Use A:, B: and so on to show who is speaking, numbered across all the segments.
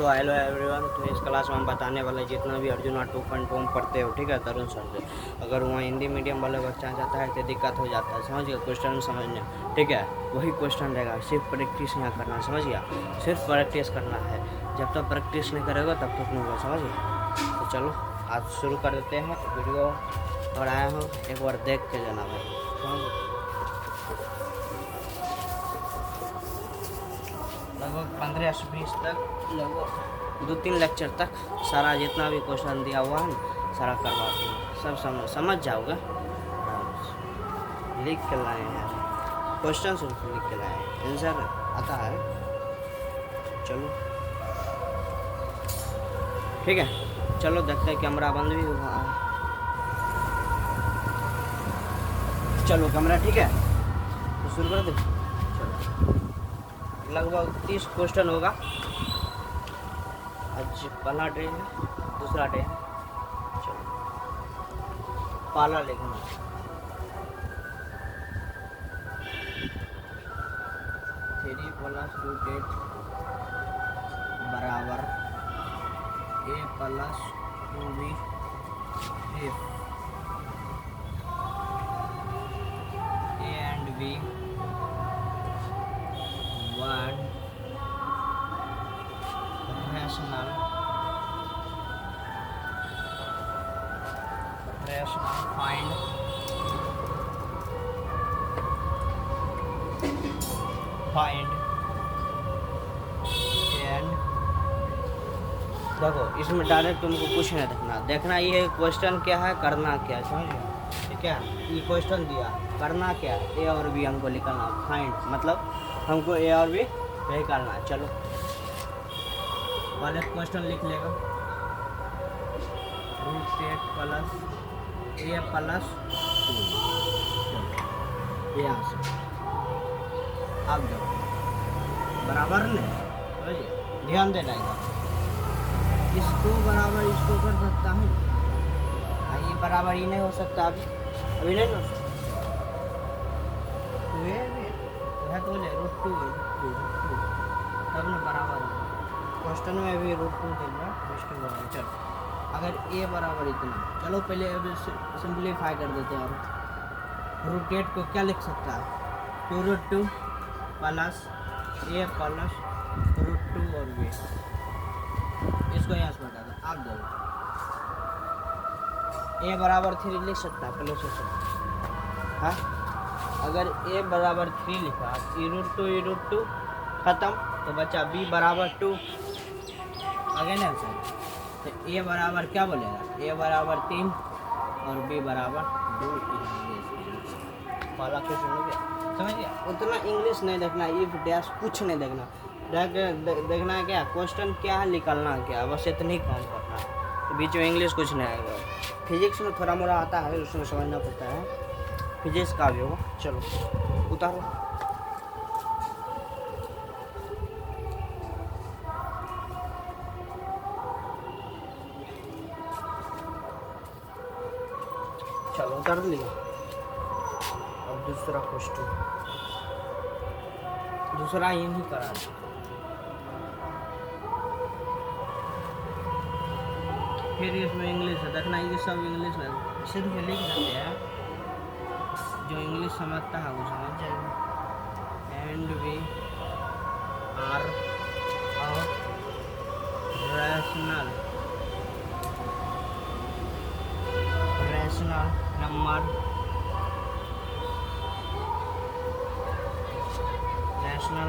A: तो hello everyone, तो इस क्लास में हम बताने वाले जितना भी अर्जुना 2.2 हम पढ़ते हो, ठीक है, तरुण सर से। अगर वहाँ हिंदी मीडियम वाले बच्चा जाता है तो दिक्कत हो जाता है, समझ गया, क्वेश्चन समझने, ठीक है। वही क्वेश्चन रहेगा, सिर्फ प्रैक्टिस यहाँ करना है, समझ गया, सिर्फ प्रैक्टिस करना है। जब तक प्रैक्टिस नहीं करेगा तब तक नहीं होगा, समझ गया। तो चलो आज शुरू कर देते हैं वीडियो। और आया हूँ, एक बार देख के जाना भाई, समझ। लगभग 15 से 20 तक, लगभग 2-3 लेक्चर तक सारा जितना भी क्वेश्चन दिया हुआ है ना, सारा करवा दूँगा, सब समझ जाओगे। लिख के लाए हैं क्वेश्चन, सिर्फ लिख के लाए हैं, आंसर आता है। चलो ठीक है, चलो देखते हैं। कैमरा बंद भी हुआ है, चलो कैमरा ठीक है, तो शुरू कर दे। लगभग 30 क्वेश्चन होगा। आज पहला डे है, दूसरा डे है। चलो पहला लिखना, थ्री प्लस 2 बराबर a plus 2b if a and b one rational find and देखो, इसमें डायरेक्ट तुमको कुछ नहीं देखना ये क्वेश्चन क्या है, करना क्या है, समझ गए। ठीक है, ये क्वेश्चन दिया, करना क्या है, ए और बी हमको निकालना। फाइंड मतलब हमको ए और बी निकालना है। चलो पहले क्वेश्चन लिख लेगा, √8 प्लस a प्लस 2 यहाँ से। अब देखो बराबर नहीं, समझिए, ध्यान देना इधर। इसको बराबर इसको कर सकता हूँ, ये बराबर ही नहीं हो सकता, अभी नहीं हो सकता। तो ले √2 तब ना बराबर है। क्वेश्चन में भी √2 देगा, चलो अगर a बराबर इतना, चलो पहले अभी सिंप्लीफाई कर देते हैं। और √8 को क्या लिख सकता है, 2√2 प्लस a प्लस √2 और b, इसको यहाँ से बता दो। आप देखो a बराबर 3 लिख सकता है, पहले सोचो। हाँ, अगर a बराबर 3 लिखा, √2 खत्म, तो बचा b बराबर 2, आगे नहीं सर। तो a बराबर क्या बोलेगा, a बराबर 3 और b बराबर 2। पहला क्वेश्चन हो गया, समझ गया। उतना इंग्लिश नहीं देखना, इफ डैश कुछ नहीं देखना, देखना है क्या क्वेश्चन क्या है, निकालना है क्या, बस इतनी काम करना है। तो बीच में इंग्लिश कुछ नहीं आएगा। फिजिक्स में थोड़ा मोड़ा आता है, उसमें समझना पड़ता है, फिजिक्स का भी होगा। चलो उतारो, चलो उतार लिया। अब दूसरा क्वेश्चन, दूसरा ये नहीं करा, फिर इसमें इंग्लिश है, देखना ये सब इंग्लिश है, सिर्फ लिख देते हैं, जो इंग्लिश समझता है वो समझ जाएगा। And we are rational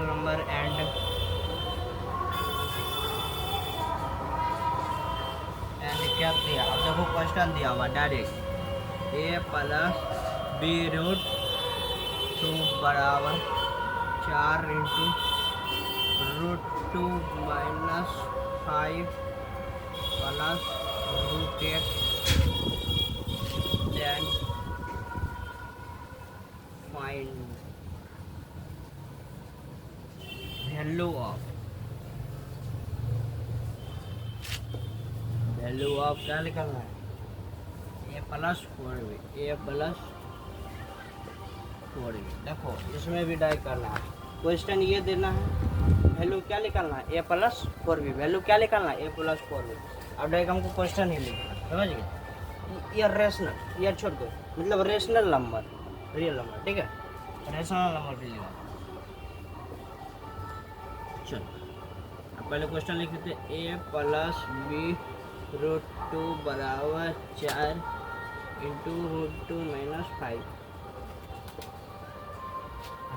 A: number and क्या दिया। अब देखो क्वेश्चन दिया हुआ डायरेक्ट, a प्लस b√2 बराबर 4 × √2 minus 5 plus √8 then find value of क्या निकलना है, a प्लस 4b। देखो इसमें भी डाई करना है, क्वेश्चन ये देना है, वैल्यू क्या निकालना है, ए प्लस 4b, वैल्यू क्या निकालना है, ए प्लस 4b। अब डायरेक्ट हमको क्वेश्चन ही लिखना, समझ गए। ये रेशनल, ये छोड़ दो, मतलब रेशनल नंबर, रियल नंबर, ठीक है, रेशनल नंबर भी लिखा। चलो अब पहले क्वेश्चन लिख देते, ए प्लस बी रूट 2 बराबर 4 इंटू रूट 2 माइनस 5।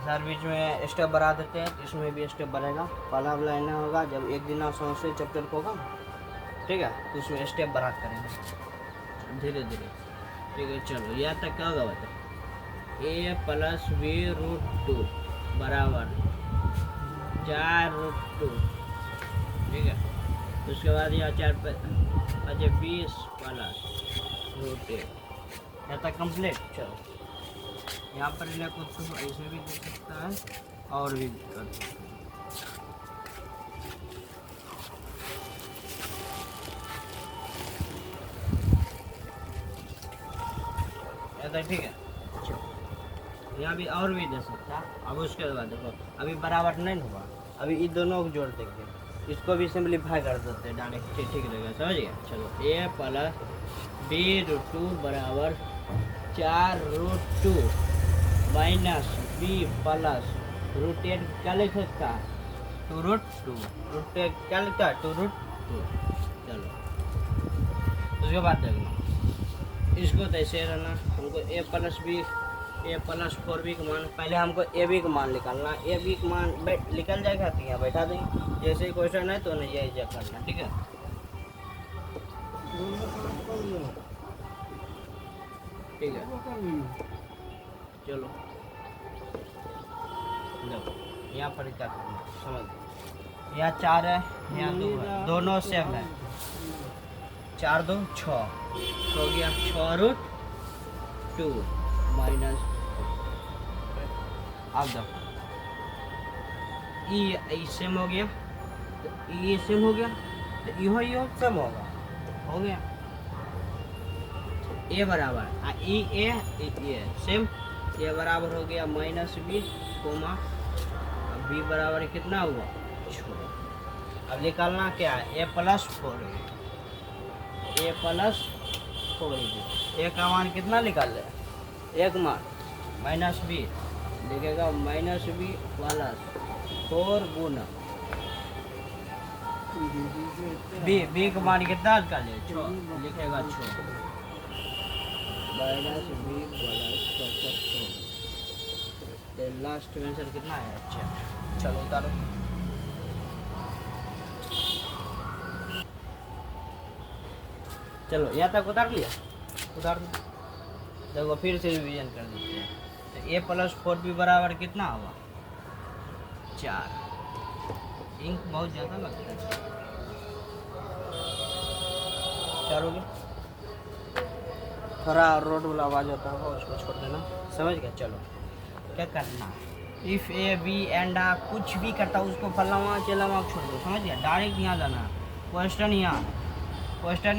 A: सर बीच में स्टेप बढ़ा देते हैं, इसमें भी स्टेप बढ़ेगा। पहला वाला इतना होगा जब एक दिन समस्या चैप्टर को होगा, ठीक है, तो उसमें स्टेप बढ़ा करेंगे धीरे धीरे, ठीक है। चलो यहाँ तक क्या होगा बता, ए प्लस बी रूट 2 बराबर 4 रूट 2, ठीक है। उसके बाद यहाँ 4 पे अच्छा 20 प्लस रूट 1, यहाँ तक कंप्लीट। चलो यहाँ पर कुछ तो ऐसे भी दे सकता है और भी कर सकता है। ऐसा ठीक है। अच्छा यहाँ भी और भी दे सकता है। अब उसके बाद देखो अभी बराबर नहीं हुआ, अभी इन दोनों को जोड़ देंगे, इसको भी सिंपलीफाई कर देते हैं डायरेक्ट, ठीक रहेगा, समझ गया। चलो ए प्लस बी रूट 2 बराबर 4 root 2 minus B plus root 8 क्या लिख सकता है, 2 रूट 2, रूट 8 क्या लिखता है, 2 रूट 2। चलो उसके बाद देखना, इसको तो ऐसे रहना, हमको ए plus B, A plus 4b का मान, पहले हमको ए बी का मान निकालना, ए बी का मान निकल जाएगा तो यहाँ बैठा देंगे, जैसे ही क्वेश्चन है तो नहीं यही करना, ठीक है। ठीक है चलो देखो यहाँ पर क्या करना समझ, यहाँ 4 है, यहाँ 2 है, दोनों सेम है, 4 2 6 हो गया, 6 रूट 2 माइनस। अब देखो ई सेम हो गया, तो ई सेम हो गया, तो यो सेम होगा, हो गया। ए बराबर ए सेम, ए बराबर हो गया माइनस बी कोमा, अब बी बराबर कितना हुआ 6। अब निकालना क्या है, ए प्लस 4, ए प्लस 4, ए का मान कितना निकाल ले, एक मान माइनस बी लिखेगा, माइनस बी प्लस 4 गुना बी का मान कितना निकाले 6, लिखेगा 6 minus B plus 4, last answer कितना है। अच्छा चलो उतारो, चलो यहाँ तक उतार लिया, उतार दो, देखो फिर से रिवीजन कर देते हैं। तो ए प्लस 4b बराबर कितना हुआ 4, इंक बहुत ज़्यादा लगता है, 4 हो गया। थोड़ा रोड वाला आवाज़ होता होगा उसको छोड़ देना, समझ गया। चलो क्या करना, इफ़ ए बी एंड कुछ भी करता उसको फलना वहाँ चला वहाँ छोड़ दो, समझ गया। डायरेक्ट यहाँ जाना, क्वेश्चन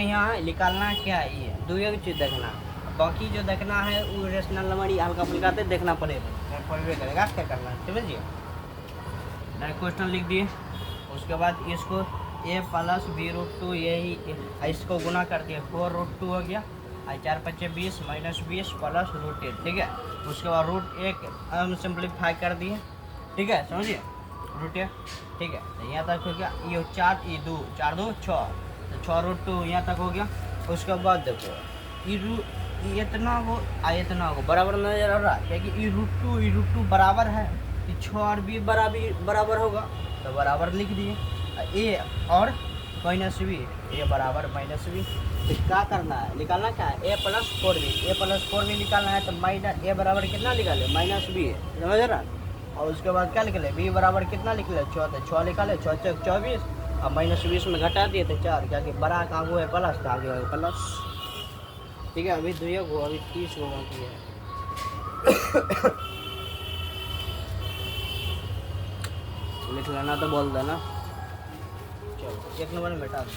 A: यहाँ है, निकालना क्या है, ये दो एक चीज़ देखना, बाकी जो देखना है वो रेशनल नंबर ही हल्का फुल्का देखना पड़ेगा, क्या करना है समझिए। डायरेक्ट क्वेश्चन लिख दिए, उसके बाद इसको ए प्लस बी रूट 2, यही इसको गुना कर दिए, 4 रूट 2 हो गया, 4 5 20 माइनस 20 प्लस रूट 8, ठीक है। उसके बाद रूट 1 हम सिंप्लीफाई कर दिए, ठीक है, समझिए, रूट 1, ठीक है। तो यहाँ तक हो गया, ये 4 ये 2 4 2 6, तो 6 रूट 2 यहाँ तक हो गया। उसके बाद देखो ये इतना हो बराबर नजर आ रहा है, क्योंकि ये रूट 2 बराबर है, 6 और बी बराबर होगा, तो बराबर लिख दिए, ए और माइनस बी, ए बराबर माइनस बी। तो क्या करना है, निकालना क्या है, ए प्लस 4b निकालना है, तो माइनस ए बराबर कितना निकाले माइनस बी, समझ रहा। और उसके बाद क्या निकले, बी बराबर कितना निकले 6, तो 6 निकाले, 6 6 24, और माइनस 20 में घटा दिए थे 4, क्या कि बड़ा का आगू है प्लस, तो आगे है प्लस, ठीक है। अभी 2 गो, अभी 30 गो बाकी है। लिख लेना तो बोल देना। चलो 1 नंबर में बैठा दो।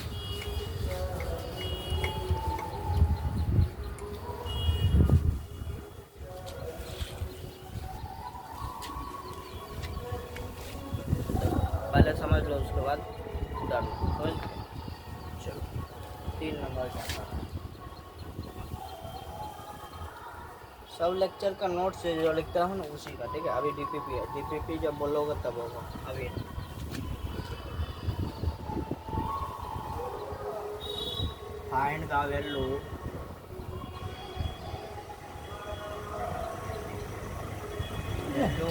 A: पहले लो, उसके बाद डालो। चलो 3 नंबर का सब लेक्चर का नोट से जो लिखता हूँ ना उसी का, ठीक है। अभी डीपीपी है, डीपीपी जब बोलोगे तब होगा। अभी find the value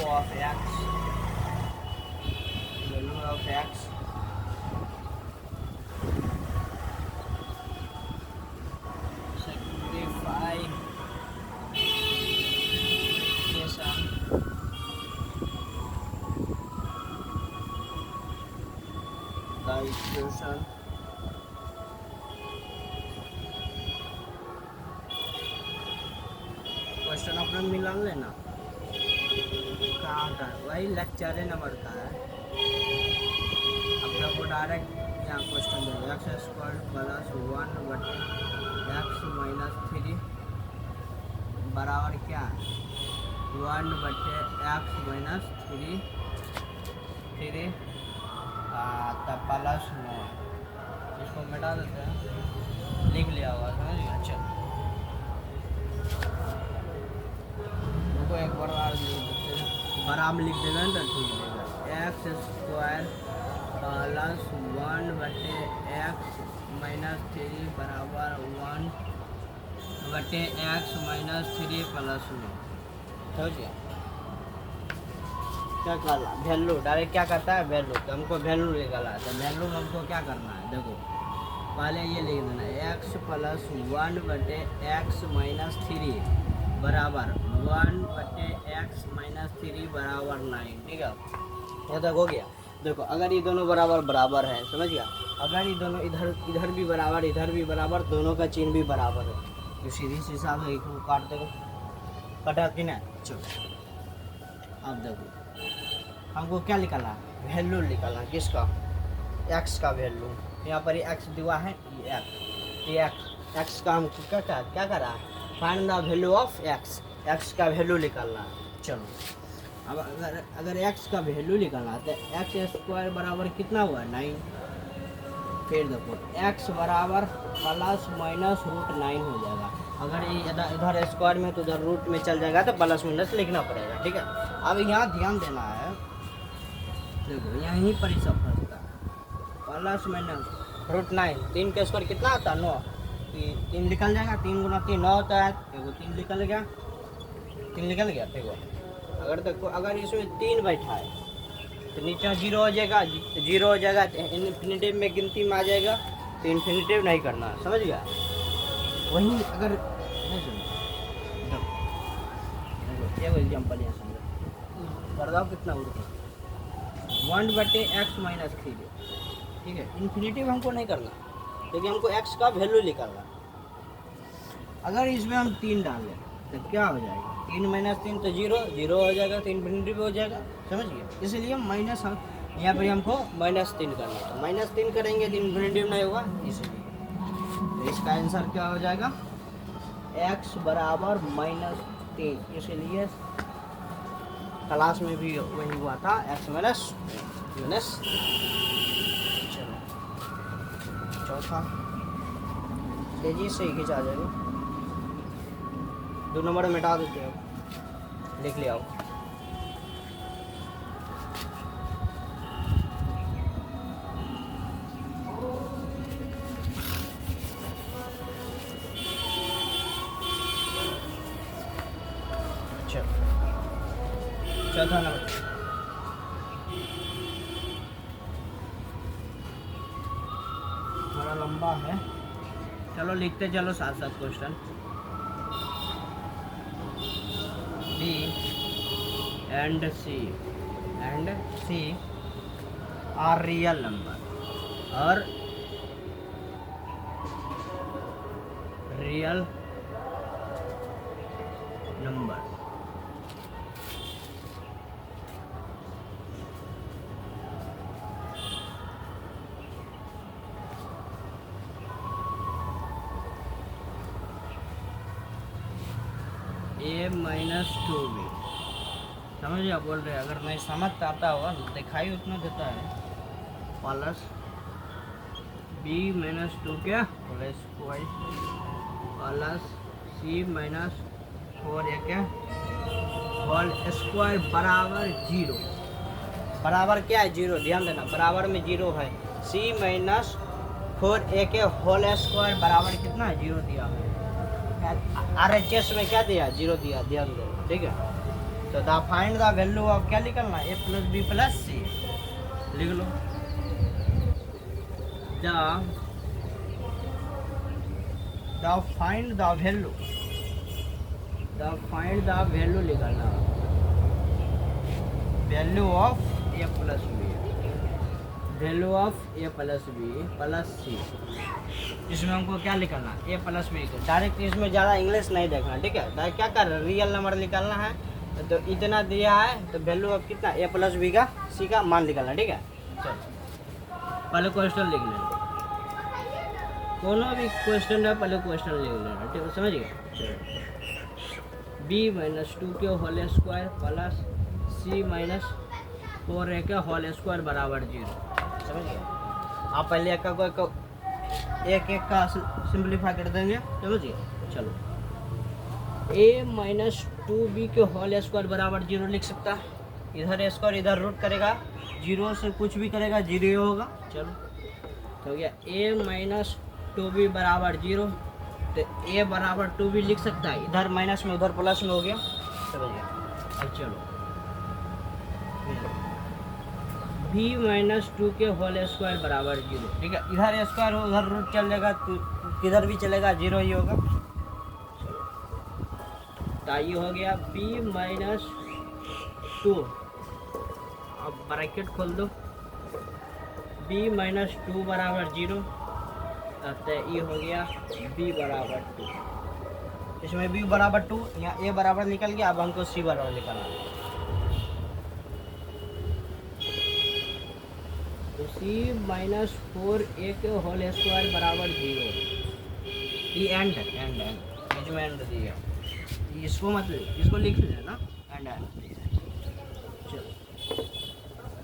A: of x, value of x simplify the equation question अपना मिला लेना कहाँ का, वही लेक्चर नंबर का है। अपना को डायरेक्ट यहाँ क्वेश्चन दे एक्स स्क्वायर प्लस 1/x - 3 बराबर क्या है 1/x - 3 तब प्लस 9। इसको मिटा देते हैं, लिख लिया होगा, समझ गया। चलो उनको एक बार बराबर लिख देगा ना तो ठीक रहेगा। एक्स स्क्वायर प्लस 1/x - 3 बराबर 1/x - 3 प्लस 9। समझ गया। क्या करना वैल्यू डायरेक्ट क्या करता है वैल्यू, तो हमको वैल्यू निकाला है। तो वैल्यू में हमको क्या करना है, देखो पहले ये लिख देना x प्लस 1/x - 3 बराबर 1/x - 3 बराबर 9, ठीक है। यहाँ तक हो गया। देखो अगर ये दोनों बराबर बराबर है, समझ गया। अगर ये दोनों इधर भी बराबर इधर भी बराबर, दोनों का चिन्ह भी बराबर है, तो सीधी सी हिसाब से एक काट देगा, कटा कि ना। चलो अब देखो हमको क्या निकाला, वैल्यू निकालना किसका, एक्स का वैल्यू। यहाँ पर एक्स दिया है, ये एक्स का हमको क्या करा, find the value of x, x का वैल्यू निकालना है। चलो अब अगर एक्स का वैल्यू निकालना है तो एक्स स्क्वायर बराबर कितना हुआ 9। फिर देखो एक्स बराबर प्लस माइनस √9 हो जाएगा। अगर ये इधर स्क्वायर में तो उधर रूट में चल जाएगा तो प्लस माइनस लिखना पड़ेगा, ठीक है। अब यहाँ ध्यान देना है, देखो यहीं पर ही सब फंसता है। प्लस माइनस √9, 3 का स्क्वायर कितना आता है 9, 3 निकल जाएगा, 3 गुना 3 9 होता है। देखो 3 निकल गया, 3 निकल गया। देखो अगर देखो अगर इसमें 3 बैठा है तो नीचे 0 हो जाएगा, 0 हो जाएगा तो इन्फिनिटिव में गिनती में आ जाएगा, तो इन्फिनिटिव नहीं करना, समझ गया। वहीं अगर नहीं सुनो, देखो एग्जाम्पल यहाँ समझो, कर दो कितना उड़ता 1/x - 3, ठीक है। इन्फिनिटिव हमको नहीं करना, क्योंकि हमको x का वैल्यू निकालना। अगर इसमें हम 3 डाल दें तो क्या हो जाएगा, 3 - 3 तो 0 हो जाएगा, तो इन्फिनिटिव हो जाएगा, समझ गए। इसलिए माइनस हम यहाँ पर हमको -3 करना है, तो -3 करेंगे तो इन्फिनिटिव नहीं होगा, इसलिए तो इसका आंसर क्या हो जाएगा, x बराबर -3। इसलिए क्लास में भी वही हुआ था, x माइनस। चलो चौथा तेजी से ही खींचा जाएगा, 2 नंबर मिटा देते हो, लिख लिया हो। चौथा नंबर थोड़ा लंबा है, चलो लिखते चलो साथ साथ question. B and C are real number और real number। A - 2B, समझ गया बोल रहे। अगर नहीं समझ आता होगा, दिखाई उतना देता है, प्लस बी माइनस 2 क्या होल स्क्वायर प्लस सी माइनस 4 ए क्या होल स्क्वायर बराबर 0। बराबर क्या है 0, ध्यान देना बराबर में 0 है। सी माइनस 4 ए के होल स्क्वायर बराबर कितना है 0 दिया है। RHS में क्या दिया 0 दिया, ध्यान देना ठीक है। तो the find the value of क्या निकलना A plus B plus C लिख लो। द फाइंड द वैल्यू निकलना value of A plus B, value of A plus B plus C. इसमें हमको क्या निकलना ए प्लस बी। डायरेक्ट इसमें ज़्यादा इंग्लिश नहीं देखना ठीक है। डायरेक्ट क्या कर रहे रियल नंबर निकालना है। तो इतना दिया है तो वैल्यू ऑफ कितना ए प्लस बी का सी का मान निकालना ठीक है। चलो पहले क्वेश्चन लिख लेना, कोनो भी क्वेश्चन है पहले क्वेश्चन लिख लेना ठीक है, समझ गए। चलो बी माइनस 2 के होल स्क्वायर प्लस सी माइनस 4 ए के होल स्क्वायर बराबर 0, समझ गए। आप पहले एक का सिंप्लीफाई कर देंगे, समझिए। चलो a माइनस 2b के होल स्क्वायर बराबर 0 लिख सकता है। इधर स्क्वायर इधर रूट करेगा, 0 से कुछ भी करेगा 0 ही होगा। चलो तो गया a माइनस 2b बराबर 0। तो a बराबर 2b लिख सकता है, इधर माइनस में उधर प्लस में हो गया, समझ गया। अब चलो b माइनस 2 के होल स्क्वायर बराबर 0 ठीक है। इधर स्क्वायर हो उधर रूट चल जाएगा, तो किधर भी चलेगा 0 ही होगा। तो ये हो गया b माइनस 2। अब ब्रैकेट खोल दो, b माइनस 2 बराबर 0। तो ये हो गया b बराबर 2। इसमें b बराबर 2, यहाँ a बराबर निकल गया। अब हमको c बराबर निकालना है। तो सी माइनस 4 ए के होल स्क्वायर बराबर 0। ये एंड बीच में एंड दिया, इसको मतलब इसको लिख लेना एंड। चलो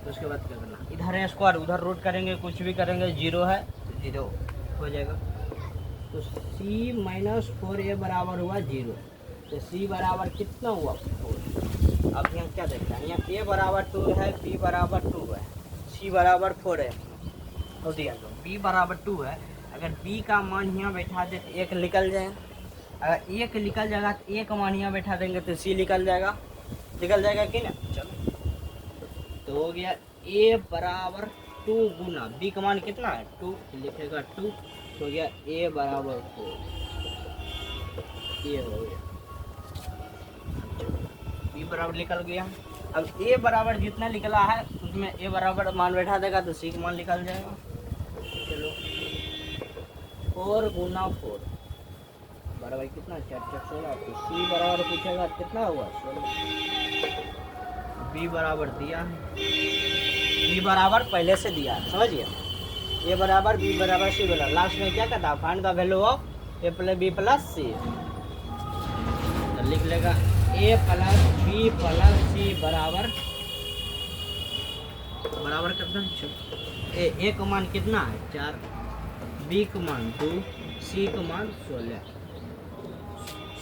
A: उसके बाद क्या करना, इधर स्क्वायर उधर रूट करेंगे, कुछ भी करेंगे 0 है तो 0 हो जाएगा। तो सी माइनस 4 ए बराबर हुआ 0। तो सी बराबर कितना हुआ 4। अब यहाँ क्या देखना है, यहाँ ए बराबर 2 है, बी बराबर 2 है, सी बराबर 4 है। हो दिया तो बी बराबर 2 है। अगर बी का मान यहाँ बैठा दे तो 1 निकल जाएगा। अगर 1 निकल जाएगा तो 1 मान यहाँ बैठा देंगे तो सी निकल जाएगा कि ना। चलो तो हो गया ए बराबर 2 गुना बी का मान कितना है 2, लिखेगा 2। तो हो गया ए बराबर 4, ये हो गया बी बराबर निकल गया। अब ए बराबर जितना निकला है उसमें ए बराबर मान बैठा देगा तो सी का मान निकल जाएगा। चलो 4 गुना 4 बराबर कितना 4 16। तो सी बराबर पूछेगा कितना हुआ 16। बी बराबर दिया है, बी बराबर पहले से दिया है, समझिए। ए बराबर बी बराबर सी बराबर, लास्ट में क्या कहता है find the value of A plus B plus C. तो लिख लेगा A plus B plus C बराबर कितना ए का मान कितना है 4, बी का मान 2, सी का मान 16।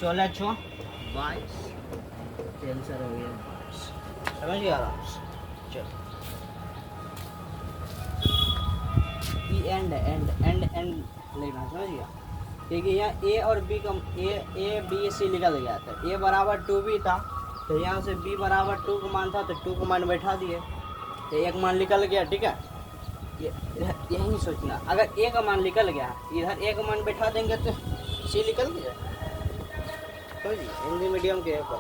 A: 16 6 22, आंसर हो गया 22। समझ गया आराम से। चलो एंड लेना, समझ गया। ठीक है, यहाँ ए और बी का ए बी सी निकल गया था। ए बराबर 2b था तो यहाँ से b बराबर 2 का मान था तो 2 का मान बैठा दिए तो एक मान निकल गया। ठीक है, यही सोचना। अगर ए का मान निकल गया इधर ए का मान बैठा देंगे तो सी निकल गया। तो हिंदी मीडियम के पर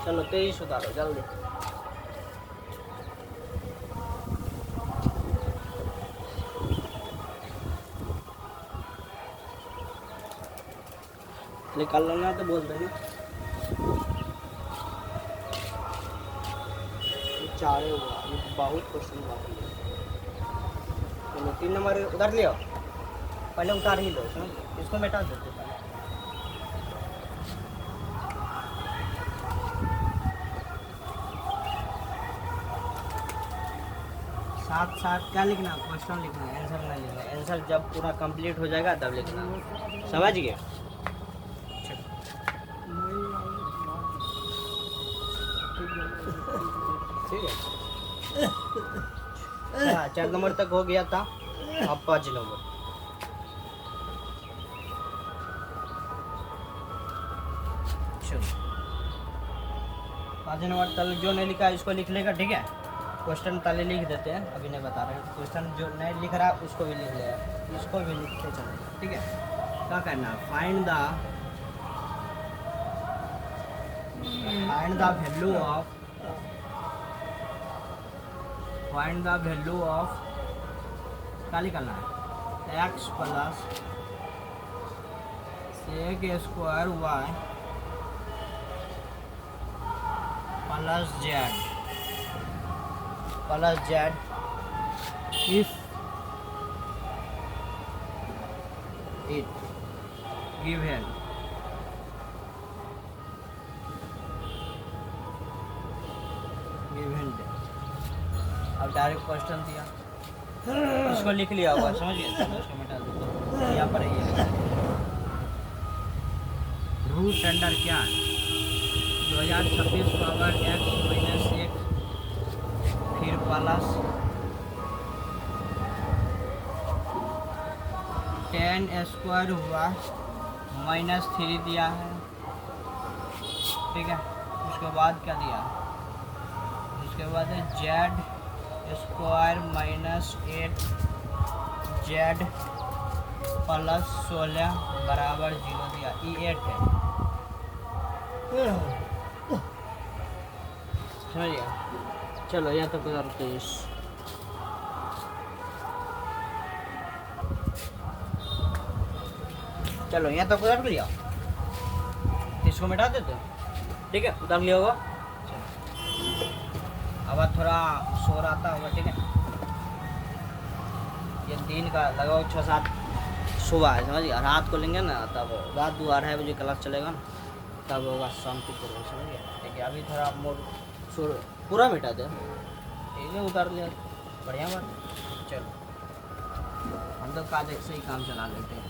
A: चलो तेजी सुधारो जल्दी। निकाल लेना तो बोल देना। चारे हुआ, ये बहुत क्वेश्चन बाकी है। चलो 3 नंबर उधर ले आओ, पहले उतार ही लो, इसको मिटा देते पहले। साथ साथ क्या लिखना, क्वेश्चन लिखना, आंसर नहीं लिखना। आंसर जब पूरा कंप्लीट हो जाएगा तब लिखना, समझ गए? ठीक है। हाँ, 4 नंबर तक हो गया था, अब 5 नंबर। चलो 5 नंबर तल जो नहीं लिखा है इसको लिख लेगा, ठीक है? क्वेश्चन ताले लिख देते हैं, अभी नहीं बता रहे हैं। क्वेश्चन जो नहीं लिख रहा है उसको भी लिख लेगा, इसको भी लिखते चले, ठीक है? क्या करना, फाइंड द वैल्यू ऑफ क्या निकालना है, x plus sec square y plus z if it given अब डायरेक्ट क्वेश्चन दिया, इसको लिख लिया हुआ, समझिए? इसको मिटा दो, यहाँ पर ये रूट अंडर क्या है 2026 पावर x माइनस 1 फिर प्लस 10 स्क्वायर हुआ माइनस 3 दिया है, ठीक है? उसके बाद क्या दिया, उसके बाद है Z square minus 8 Z plus 16 बराबर 0 दिया, ई 8 है, समझिए? चलो यहाँ तक करते हैं। चलो यहाँ तक उधर लिया, इसको मिटा देते हैं, ठीक है? उधर लिया होगा, अब थोड़ा शोर आता होगा, ठीक है? ये दिन का लगाओ 6-7 सुबह है, समझिए? रात को लेंगे ना तब रात 2-2:30 बजे क्लास चलेगा ना, तब होगा शांतिपूर्वक, समझिए? ठीक है, अभी थोड़ा मोड शोर पूरा मिटा दे, ठीक है? उतार लिया, बढ़िया बात। चलो हम तो काज से ही काम चला लेते हैं।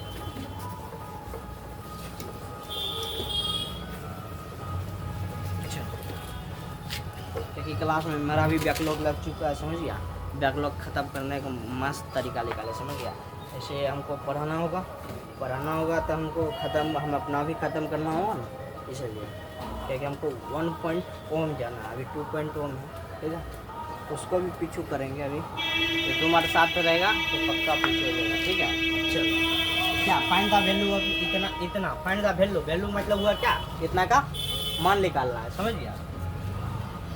A: क्योंकि क्लास में मेरा भी बैकलॉग लग चुका है, समझ गया? बैकलॉग ख़त्म करने का मस्त तरीका निकाले, समझ गया? ऐसे हमको पढ़ाना होगा तो हमको हम अपना भी ख़त्म करना होगा ना, इसलिए क्योंकि हमको 1 ओम जाना है, अभी 2 ओम है, ठीक है? उसको भी पीछू करेंगे अभी, तो तुम्हारे साथ रहेगा तो पक्का पीछू हो जाएगा, ठीक है? चलो क्या फाइंड द वैल्यू ऑफ इतना फाइंड द वैल्यू मतलब हुआ क्या, इतना का मान निकालना है, समझ गया?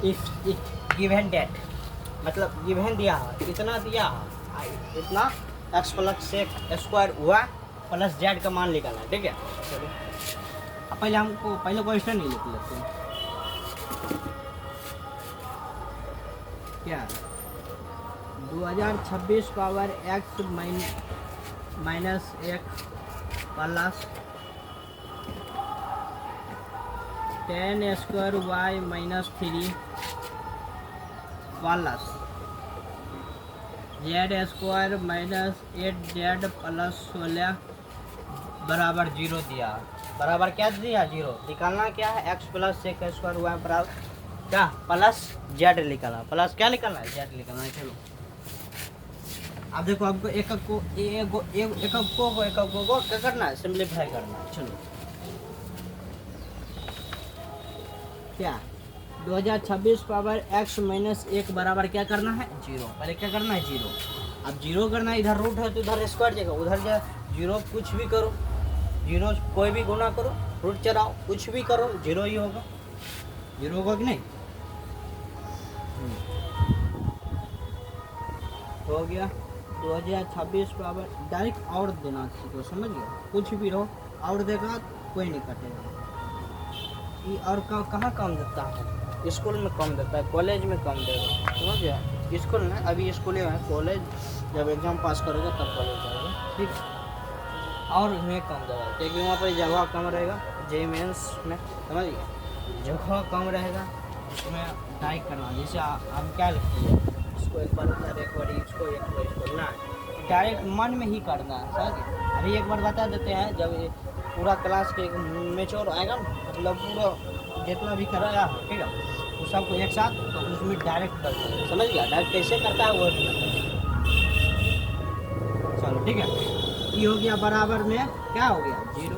A: इफ इट गिवन डेट मतलब गिवन दिया है, इतना दिया है, इतना x प्लस sec स्क्वायर हुआ प्लस z का मान निकालना है, ठीक है? चलो अब पहले क्वेश्चन ही लिख लेते हैं। क्या 2026 power x minus 1 plus 10 square y minus 3 plus Z square minus 8z plus 16 बराबर 0 दिया। बराबर क्या दिया, 0। निकालना क्या है, x plus sec square y बराबर क्या, प्लस जेड निकालना, प्लस क्या निकालना है, जेड निकालना है। चलो अब देखो, आपको एक को क्या करना है, सिंप्लीफाई करना है। चलो क्या 2026 पावर x माइनस 1 बराबर क्या करना है, 0। पहले क्या करना है, 0। अब 0 करना है, इधर रूट है तो इधर स्क्वायर जगह उधर जा 0, कुछ भी करो 0, कोई भी गुना करो, रूट चलाओ, कुछ भी करो 0 ही होगा, 0 होगा कि नहीं? हो गया 2026 पावर डायरेक्ट और देना सीखो, समझ गया? कुछ भी रहो और देगा कोई नहीं कटेगा। ये और कहाँ काम देता है, स्कूल में कम देता है, कॉलेज में कम देगा, समझ गया? स्कूल में अभी स्कूल में, कॉलेज जब एग्ज़ाम पास करेगा तब कॉलेज जाएगा, ठीक है? और में कम देगा क्योंकि वहाँ पर जगह कम रहेगा, जे मेंस में, समझ गया? जगह कम रहेगा, उसमें टाइप करना, जैसे आप क्या लिखते हैं इसको एक बार उधर, एक बार इसको, एक बार इसको ना, डायरेक्ट मन में ही करना है, समझ। अभी एक बार बता देते हैं, जब ये पूरा क्लास के मेच्योर आएगा ना, मतलब पूरा जितना भी कराया है, ठीक है, वो सबको एक साथ तो उसमें डायरेक्ट कर देंगे, समझ गया। डायरेक्ट कैसे करता है वो भी चलो, ठीक है। ये हो गया बराबर में क्या हो गया 0।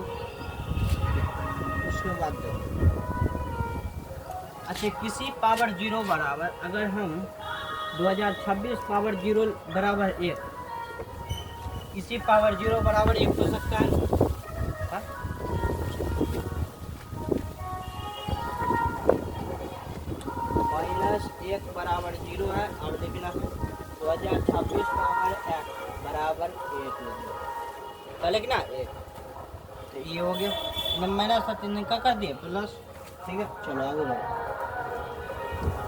A: उसके बाद देखो, अच्छा किसी पावर 0 बराबर, अगर हम 2026 पावर 0 बराबर 1, किसी पावर 0 बराबर 1 हो सकता है, हा? -1 बराबर 0 है, और देखना 2026 पावर 1 बराबर 1 हो गया, लिखना 1। तो ये हो गया, मैंने 3 का कर दिया प्लस, ठीक है। चलो आगे बढ़ो,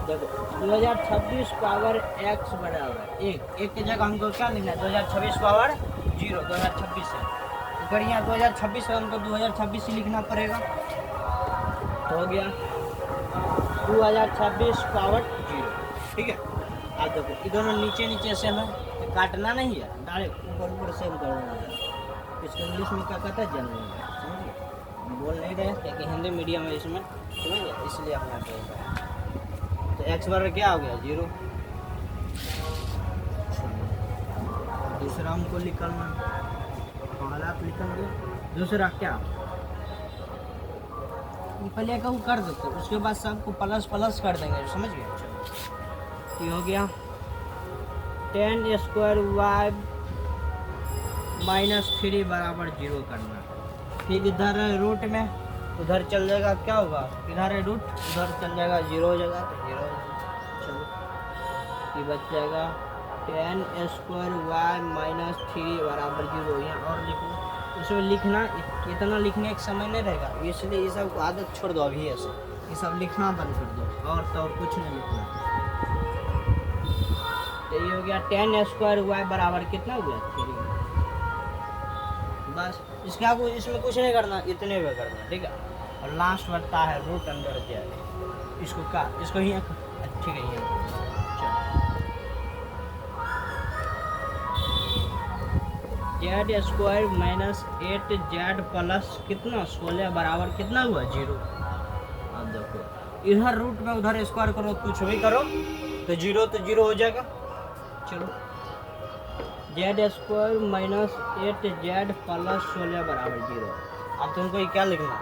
A: देखो 2026 पावर x बराबर 1 की जगह हमको क्या लिखना है 2026 पावर 0, 2026 है, अगर यहाँ 2026 है हमको 2026 ही लिखना पड़ेगा, तो हो गया 2026 पावर 0, ठीक है। अब देखो ये दोनों नीचे नीचे सेम है, तो काटना नहीं है, डायरेक्ट ऊपर ऊपर सेम करना है। इसको इंग्लिश में क्या कहता है जनरल, समझिए, बोल नहीं रहे क्योंकि हिंदी मीडियम है इसमें, समझिए, इसलिए हम यहाँ पे। तो x बराबर क्या हो गया 0। दूसरा हमको निकलना, पहला तो निकल गया, दूसरा क्या, पहले का वो कर देते, उसके बाद सबको प्लस प्लस कर देंगे, समझ गए। चलो ये हो गया 10 स्क्वायर y -3 बराबर 0 करना। फिर इधर रूट में, उधर चल जाएगा, क्या होगा, इधर है रूट, उधर चल जाएगा 0 हो जाएगा, तो 0 हो जाएगा। चलो ये बच जाएगा 10 स्क्वायर y -3 बराबर 0। यहाँ और लिखो, उसमें लिखना इतना लिखने का समय नहीं रहेगा, इसलिए ये सब आदत छोड़ दो अभी, ऐसे ये सब लिखना बंद कर दो, और तो और कुछ नहीं लिखना। तो ये हो गया 10 स्क्वायर y बराबर कितना हुआ 3, बस। इसका इसमें कुछ नहीं करना, इतने में करना, ठीक है। और लास्ट बनता है रूट अंडर जेड, इसको का, इसको ही ठीक है, ये जेड स्क्वायर -8 जेड प्लस कितना 16 बराबर कितना हुआ 0। अब देखो इधर रूट में उधर स्क्वायर करो, कुछ भी करो तो 0 तो 0 हो जाएगा। चलो जेड स्क्वायर -8 जेड प्लस 16 बराबर 0। अब तुमको ये क्या लिखना,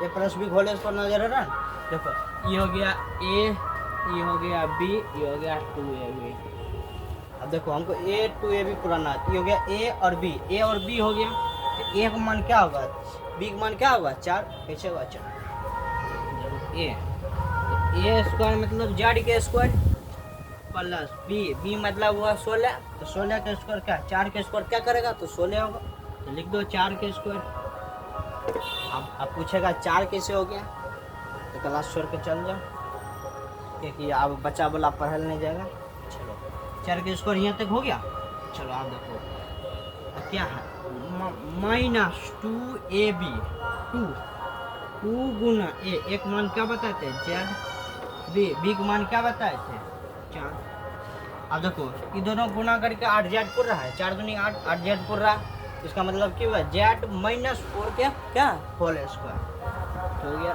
A: ए प्लस बी होल स्क्वायर नजर आ रहा है, देखो ये हो गया ए, ये हो गया बी, ये हो गया 2ab। अब देखो हमको ए 2ab पुराना, ये हो गया ए और बी, ए और बी हो गया, तो ए का मान क्या होगा, बी का मान क्या होगा 4, कैसे होगा 4, ए स्क्वायर मतलब जेड के स्क्वायर प्लस बी मतलब हुआ 16, तो 16 का स्क्वायर क्या, 4 के स्क्वायर क्या करेगा, तो 16 होगा, तो लिख दो 4 के स्क्वायर। अब पूछेगा 4 कैसे हो गया, तो क्लास छोड़ के चल जाओ, क्योंकि अब बच्चा बोला पढ़ल नहीं जाएगा। चलो 4 के स्क्वायर यहाँ तक हो गया। चलो आप देखो क्या है, -2ab, 2 गुना ए, एक मान क्या बताते हैं जेड, बी का मान क्या बताए थे 4। अब देखो ये दोनों गुना करके 8 जेड पुर रहा है, 4 दूनी 8, 8 जेड पुर रहा है, इसका मतलब क्या हुआ जेड -4 के क्या होल स्क्वायर, तो हो गया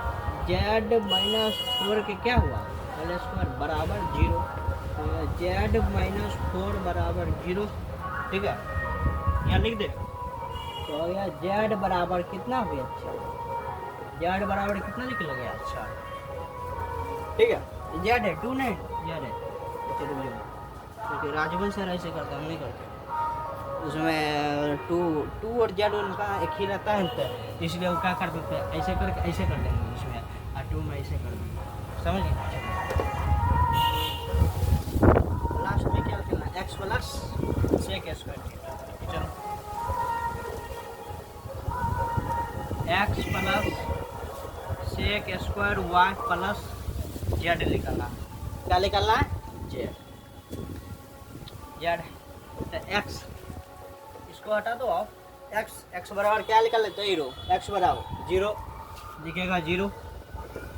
A: जेड -4 के क्या हुआ होल स्क्वायर बराबर 0, तो जेड -4 बराबर 0, ठीक है, यहाँ लिख दे। तो हो गया जेड बराबर कितना हो गया, अच्छा जेड बराबर कितना निकल गया, अच्छा ठीक है, जेड है 2 नहीं जेड है, चलो क्योंकि राजवंश सर ऐसे करते हम नहीं करते, उसमें 2 और जेड उनका एक ही रहता है, तो इसलिए वो क्या कर देते हैं ऐसे करके ऐसे कर देंगे, उसमें और 2 में ऐसे कर देंगे, समझ गए। लास्ट में क्या लिखना, एक्स प्लस सेक स्क्वायर, चलो X plus sec square Y plus Z निकलना, क्या निकलना है जेड, तो एक्स इसको हटा दो आप, एक्स बराबर क्या निकल लेते हैं 0, एक्स बराबर 0 दिखेगा 0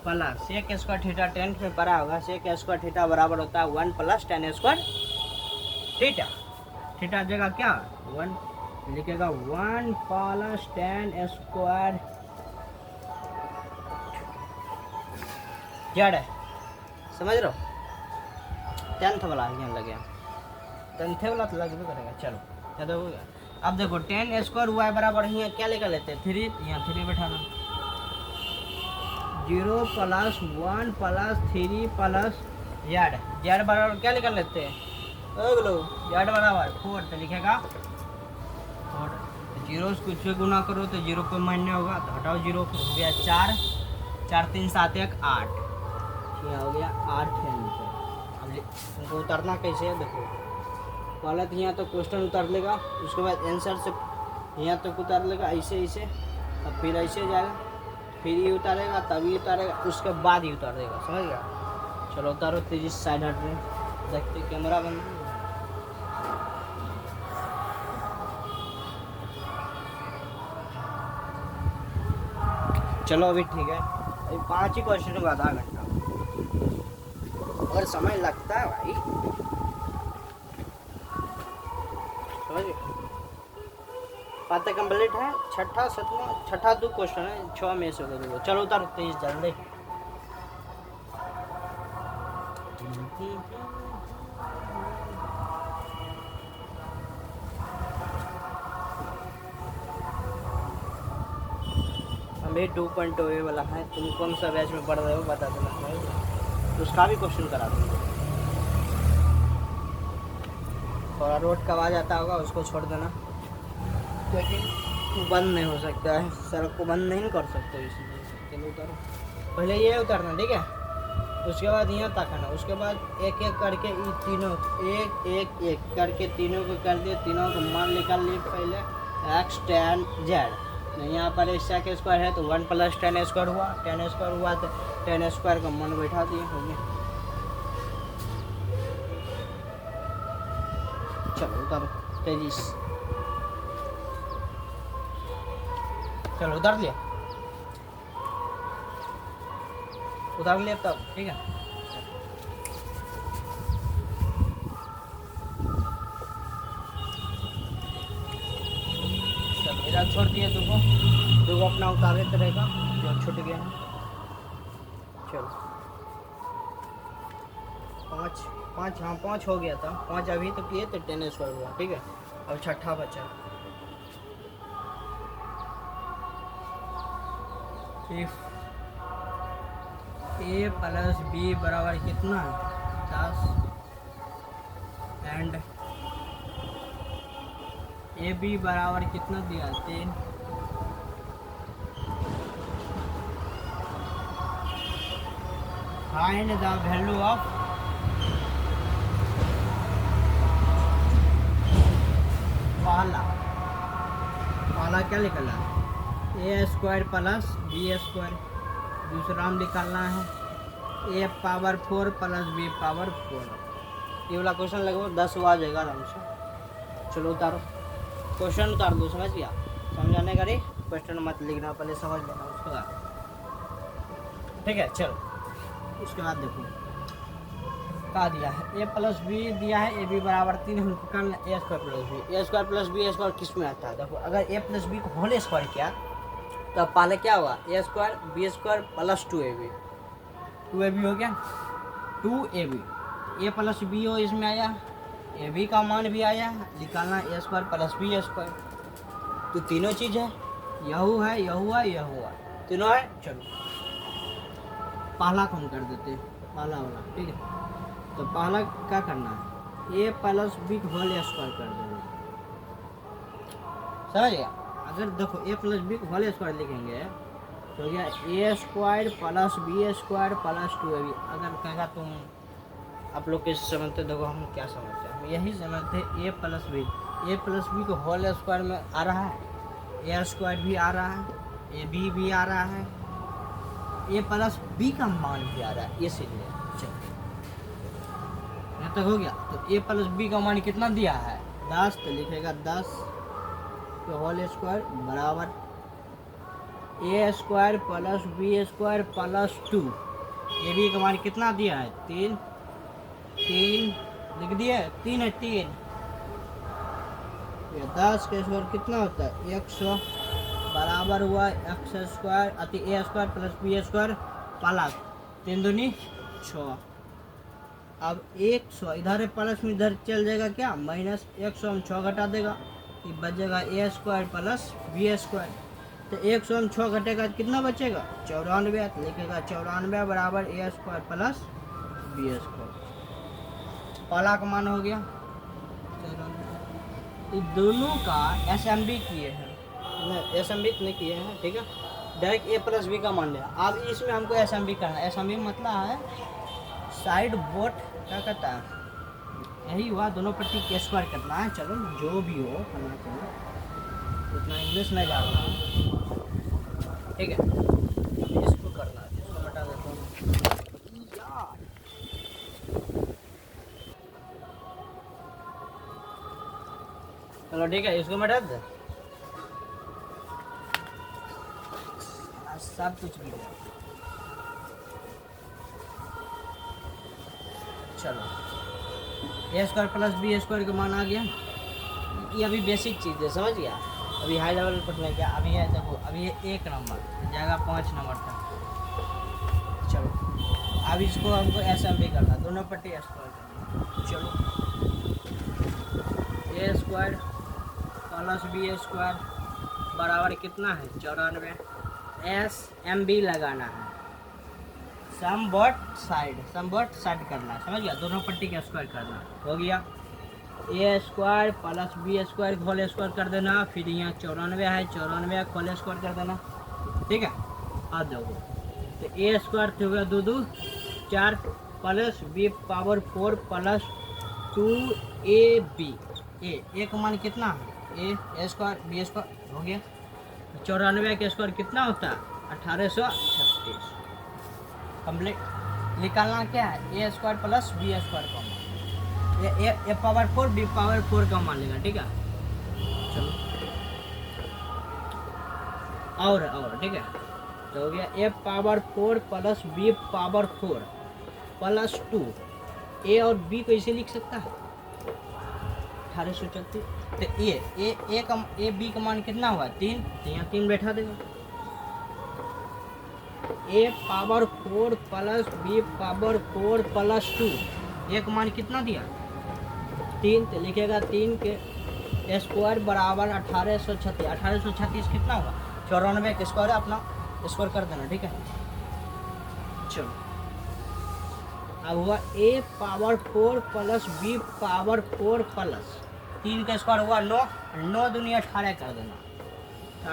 A: प्लस सेक स्क्वायर थीटा 10 में पढ़ा होगा, सेक स्क्वायर थीटा बराबर होता है 1 + tan स्क्वायर थीटा। थीटा जगह क्या 1 लिखेगा 1 प्लस tan स्क्वायर जेड है, समझ रहे हो। 10th वाला यहाँ लग गया, 10th वाला तो लगभग करेगा। चलो ज़्यादा हो गया। अब देखो tan स्क्वायर वाई बराबर यहाँ क्या लेकर लेते हैं 3, यहाँ 3 बैठाना 0 plus 1 plus 3 plus Z. Z बराबर क्या लेकर लेते हैं जेड बराबर 4, तो लिखेगा 4। जीरो से गुना करो तो 0 को मान्य होगा, तो हटाओ 0 हो गया 4, 4 3 7 1 8, यह हो गया 8 आंसर। अब उनको उतारना कैसे है देखो, पहले तो यहाँ तो क्वेश्चन उतार लेगा, उसके बाद आंसर से यहाँ तक उतार लेगा ऐसे ऐसे, अब फिर ऐसे जाएगा, फिर ये उतारेगा, तभी उतारेगा, उसके बाद ही उतार देगा, समझ गया। चलो उतारो तेजी साइड हट रहे, देखते कैमरा बंद। चलो अभी ठीक है, अभी 5 ही क्वेश्चन का आधा घंटा और समय लगता है भाई, समझ। पाते कंप्लीट है, छठा 2 क्वेश्चन है, 6 में से हो गए। चलो उतारो तेज जल्दी। अभी 2.0 वाला है, तुम कौन सा बैच में पढ़ रहे हो बता देना, उसका भी क्वेश्चन करा दूँगा। थोड़ा रोड का आवाज़ आता होगा, उसको छोड़ देना, क्योंकि बंद नहीं हो सकता है, सड़क को बंद नहीं कर सकते इसलिए। चलो उतारो, पहले ये उतारना, ठीक है, उसके बाद यहाँ ताकना, उसके बाद एक एक करके ये तीनों एक करके तीनों को कर दिए, तीनों को मान निकाल लिए पहले x tan z। यहाँ पर एक्स का स्क्वायर है तो 1 प्लस tan स्क्वायर हुआ, tan स्क्वायर हुआ तो tan स्क्वायर का मान बैठा दिए, हो गया। चलो उतारो तेजी से, चलो उतार लिया तब, ठीक है। चलो इधर छोड़ दिए, दो अपना उतारे तो रहेगा जो छूट गया है। चलो 5 हाँ 5 हो गया था, 5 अभी तो किए तो tan स्क्वायर हुआ, ठीक है। अब छठा बचा, इफ a प्लस b बराबर कितना 10 एंड ए बी बराबर कितना दिया 3, फाइंड द वैल्यू ऑफ पहला क्या निकला ए स्क्वायर प्लस बी स्क्वायर, दूसरा हम निकालना है A power 4 plus B power 4। ये वाला क्वेश्चन लगभग 10 आ जाएगा आराम से। चलो उतारो, क्वेश्चन उतार दो, समझ गया, समझाने का नहीं, क्वेश्चन मत लिखना, पहले समझ लेना उसके बाद, ठीक है। चलो उसके बाद देखो क्या दिया है, ए प्लस बी दिया है, ए बी बराबर 3, हम निकालना A square plus B. A square plus B square किस में आता है देखो, अगर ए प्लस बी को होल स्क्वायर किया तो पहले क्या हुआ A square B square plus 2ab, 2ab हो गया 2ab, ए प्लस बी हो इसमें आया, ए बी का मान भी आया, निकालना A square plus B square, तो तीनों चीज़ है, यह है यह हुआ यह हुआ, तीनों है। चलो पहला को हम कर देते हैं, पहला वाला, ठीक है। तो पहला क्या करना है, A plus B whole square कर देना, समझ गया। अगर देखो A plus B whole square लिखेंगे तो क्या A square plus B square plus 2ab। अगर कहेगा तुम आप लोग कैसे समझते, देखो हम क्या समझते हैं, हम यही समझते हैं ए प्लस बी को होल स्क्वायर में आ रहा है, ए स्क्वायर भी आ रहा है, ए बी भी आ रहा है, ए प्लस बी का मान भी आ रहा है, इसीलिए। चलो यहाँ तक हो गया। तो ए प्लस बी का मान कितना दिया है 10, तो लिखेगा 10 तो होल स्क्वायर बराबर A square plus B square plus 2, A B का मान कितना दिया है 3 लिख दिए, 3 है 3 ये 10 का स्क्वायर कितना होता है 100 बराबर हुआ एक्स स्क्वायर अति A square plus B square plus 3 दूनी 6। अब 100 इधर प्लस में इधर चल जाएगा क्या माइनस 100 हम 6 घटा देगा ये बचेगा ए स्क्वायर प्लस बी स्क्वायर। तो 100 हम 6 घटेगा कितना बचेगा 94 लिखेगा 94 बराबर A square plus B square. पहला का मान हो गया 94। ये दोनों का एसएमबी किए हैं एसएमबी नहीं किए हैं ठीक है डायरेक्ट ए प्लस बी का मान लिया। अब इसमें हमको एसएमबी करना है एसएमबी मतलब है साइड बोट क्या कहता है यही हुआ दोनों पट्टी के स्क्वायर करना है। चलो जो भी हो करना चाहिए उतना इंग्लिश नहीं जानना ठीक है इसको करना है इसको बता देता हूँ यार। चलो ठीक है इसको बता दे सब कुछ भी चलो ए स्क्वायर प्लस बी स्क्वायर का मान आ गया। ये अभी बेसिक चीज़ है समझ गया अभी हाई लेवल पर नहीं गया अभी है देखो अभी ये 1 नंबर जाएगा 5 नंबर तक। चलो अब इसको हमको ऐसा भी करना दोनों पट्टी स्क्वायर करना। चलो ए स्क्वायर प्लस बी स्क्वायर बराबर कितना है 94 एस एम बी लगाना है सम बट साइड करना है समझ गया दोनों पट्टी का स्क्वायर करना हो गया। A square plus B square whole square कर देना फिर यहाँ 94 है 94 होल स्क्वायर कर देना ठीक है। आ जाओ तो ए स्क्वायर हो गया 2 2 4 plus B power 4 plus 2ab A का मान कितना है ए स्क्वायर बी स्क्वायर हो गया। 94 का स्क्वायर कितना होता है 1836 कंप्लीट। निकालना क्या है ए स्क्वायर प्लस बी स्क्वायर का मान ए पावर 4 बी पावर 4 का मान लेगा ठीक है। चलो और ठीक है तो हो गया A power 4 plus B power 4 plus 2 A और बी को इसे लिख सकता है 1836। तो ए बी का मान कितना हुआ 3 तो यहाँ 3 बैठा देगा A power 4 plus B power 4 plus 2 एक मान कितना दिया 3 तो लिखेगा 3 के स्क्वायर बराबर 1836 कितना होगा 94 के स्क्वायर अपना स्क्वायर कर देना ठीक है। चलो अब हुआ A power 4 plus B power 4 plus 3 का स्क्वायर हुआ 9 दूनी 18 कर देना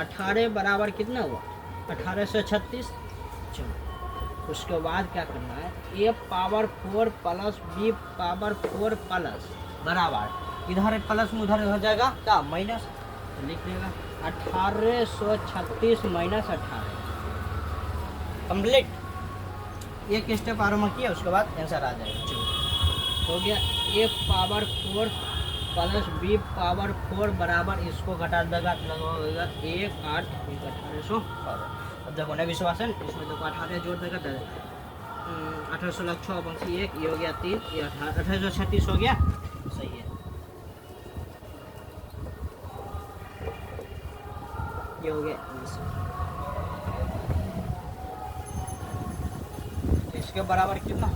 A: 18 बराबर कितना हुआ 1836। चलो उसके बाद क्या करना है A power 4 plus B power 4 plus बराबर इधर प्लस में उधर हो जाएगा क्या माइनस तो लिख लेगा 1836 माइनस 18 कंप्लीट। एक स्टेप आराम किया उसके बाद आंसर आ जाएगा। चलो हो गया A power 4 plus B power 4 बराबर इसको घटा देगा तो लगेगा 1 8 1800। अब देखो ना विश्वास है इसमें देखो 18 जोड़ देगा तो 1816 1 ये हो गया 3 ये 1836 हो गया सही है ये हो गया। इसके बराबर कितना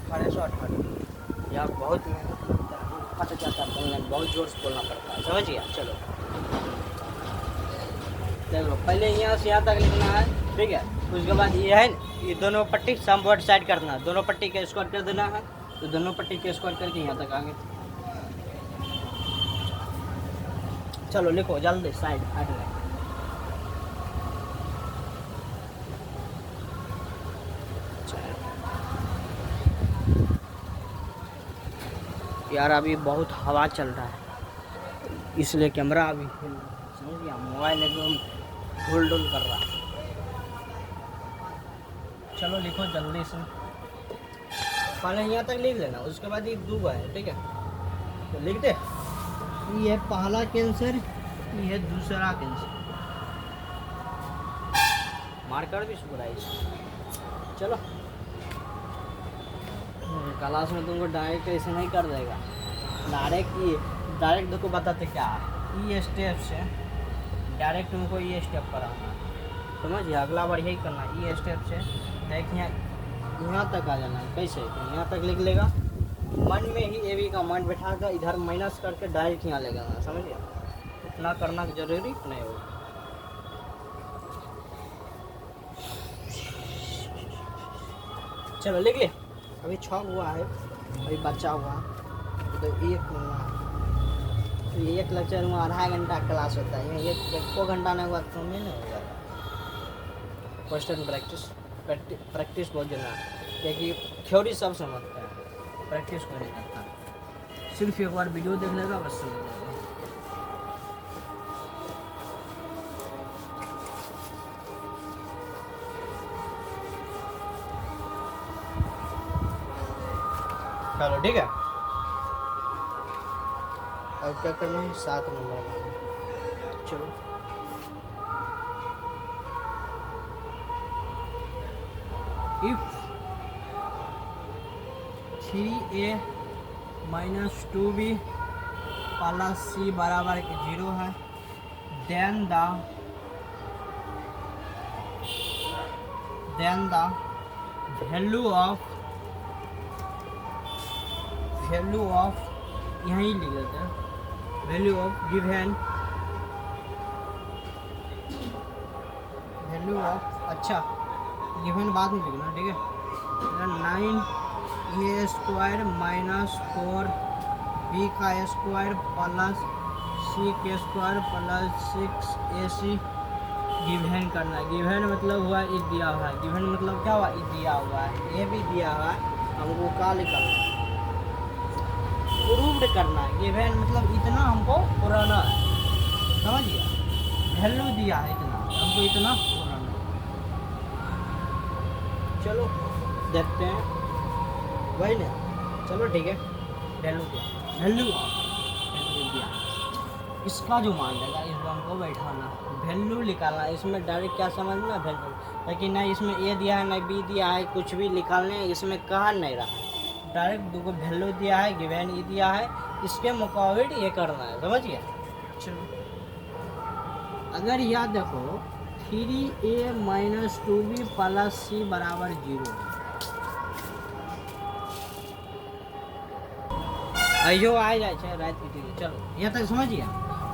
A: 1818 यार बहुत मेहनत लगता है फट जाता है बोलने में बहुत जोर से बोलना पड़ता है समझ गया। चलो देखो पहले यहाँ से यहाँ तक लिखना है ठीक है उसके बाद ये है ये दोनों पट्टी सम वर्ड साइड करना है दोनों पट्टी का स्क्वायर कर देना है तो दोनों पट्टी के स्क्वायर करके यहाँ तक आगे। चलो लिखो जल्दी साइड हट गए। यार अभी बहुत हवा चल रहा है इसलिए कैमरा अभी समझ गया मोबाइल एकदम डुल डुल कर रहा है। चलो लिखो जल्दी से पहले यहाँ तक लिख लेना उसके बाद ये 2 है ठीक है तो लिख दे ये है पहला कैंसर ये है दूसरा कैंसर मार्कर भी सुधरा चलो क्लास में तुमको डायरेक्ट ऐसे नहीं कर देगा डायरेक्ट ये डायरेक्ट देखो बताते क्या है, ये स्टेप से डायरेक्ट तुमको ये स्टेप कराना है, समझिए। अगला बार यही करना है, ये स्टेप से डायरेक्ट यहाँ तक आ जाना है। कैसे? तो यहाँ तक लिख लेगा, मन में ही ए बी का मान बैठा कर इधर माइनस करके डायरेक्ट यहाँ ले जाना, समझिए। इतना करना जरूरी नहीं होगा। चलो लिख ले। अभी 6 हुआ है, अभी बचा हुआ तो 1 हुआ। तो एक लेक्चर में आधा घंटा क्लास होता है, एक घंटा नहीं हुआ तो नहीं होगा। क्वेश्चन प्रैक्टिस बहुत देना है, क्योंकि थ्योरी सब समझता है, प्रैक्टिस को नहीं करता। सिर्फ एक बार वीडियो देख लेगा बस समझ जाएगा। चलो ठीक है। अब क्या करना है? 7 नंबर में चलो। If 3a minus 2b plus c बराबर 0 है, देन द वैल्यू ऑफ यहीं लिख देते हैं, वैल्यू ऑफ गिवन बाद में लिखना, ठीक है। 9a स्क्वायर माइनस 4b का स्क्वायर प्लस c के स्क्वायर प्लस 6ac गिवन करना है। गिवन मतलब हुआ ये दिया हुआ है, गिवन मतलब क्या हुआ? ये दिया हुआ है, ये भी दिया हुआ है, हमको क्या निकालना है? प्रूव्ड करना है। गिवन मतलब इतना हमको पुराना है, समझिए। वैल्यू दिया है इतना, हमको इतना पुराना है। चलो देखते हैं, वही ना। चलो ठीक है, वैल्यू दिया, इसका जो मान देगा इसको हमको बैठाना, वैल्यू निकालना। इसमें डायरेक्ट क्या समझना, वैल्यू। लेकिन ना इसमें ए दिया है ना बी दिया है, कुछ भी निकालने इसमें कहा नहीं रहा है। डायरेक्ट दो वैल्यू दिया है, गिवन ये दिया है, इसके मुकाबिल ये करना है, समझिए। चलो अगर याद देखो 3a minus 2b plus c बराबर 0 अयो आ जाए रात की। चलो यहाँ तक समझिए।